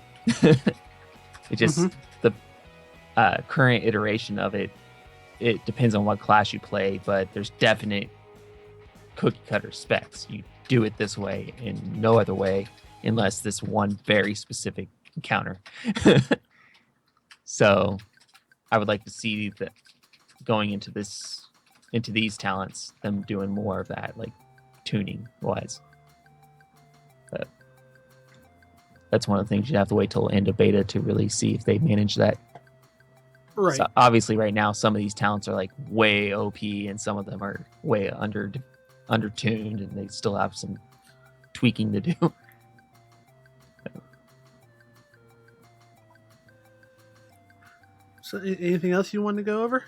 It just the current iteration of it depends on what class you play, but there's definite cookie cutter specs. You do it this way and no other way unless this one very specific encounter. So I would like to see that going into these talents, them doing more of that, like tuning wise. But that's one of the things you have to wait till end of beta to really see if they manage that. Right. So obviously right now some of these talents are like way OP and some of them are way undertuned and they still have some tweaking to do. So anything else you want to go over?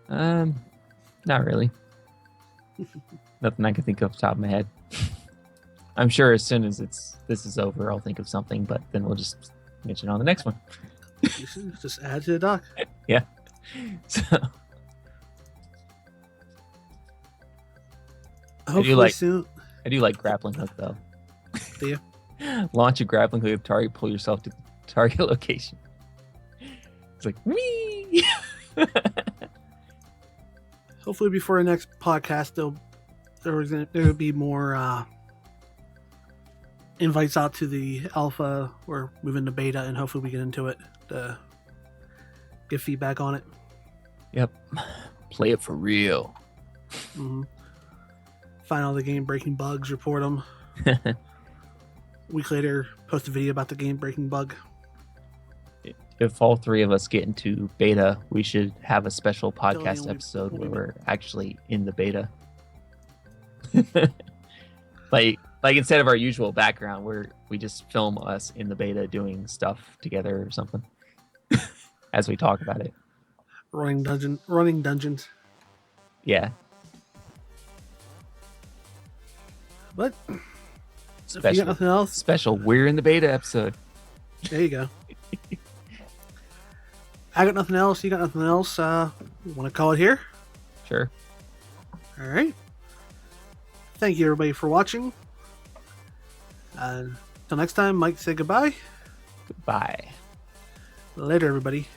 Not really. Nothing I can think of off the top of my head. I'm sure as soon as this is over, I'll think of something, but then we'll just mention it on the next one. Just add to the doc. Yeah. So Hopefully soon. I do like grappling hook though. Do you? Launch a grappling hook target, pull yourself to the target location. It's like wee. Hopefully before the next podcast, there will be more invites out to the alpha or move into beta, and hopefully we get into it to give feedback on it. Yep. Play it for real. Mm-hmm. Find all the game-breaking bugs, report them. A week later, post a video about the game-breaking bug. If all three of us get into beta, we should have a special podcast episode where we're actually in the beta. like instead of our usual background, we just film us in the beta doing stuff together or something as we talk about it. Running dungeons. Yeah. But special, if you got nothing else, special. We're in the beta episode. There you go. I got nothing else. You got nothing else. Want to call it here? Sure. All right. Thank you, everybody, for watching. Until next time, Mike, say goodbye. Goodbye. Later, everybody.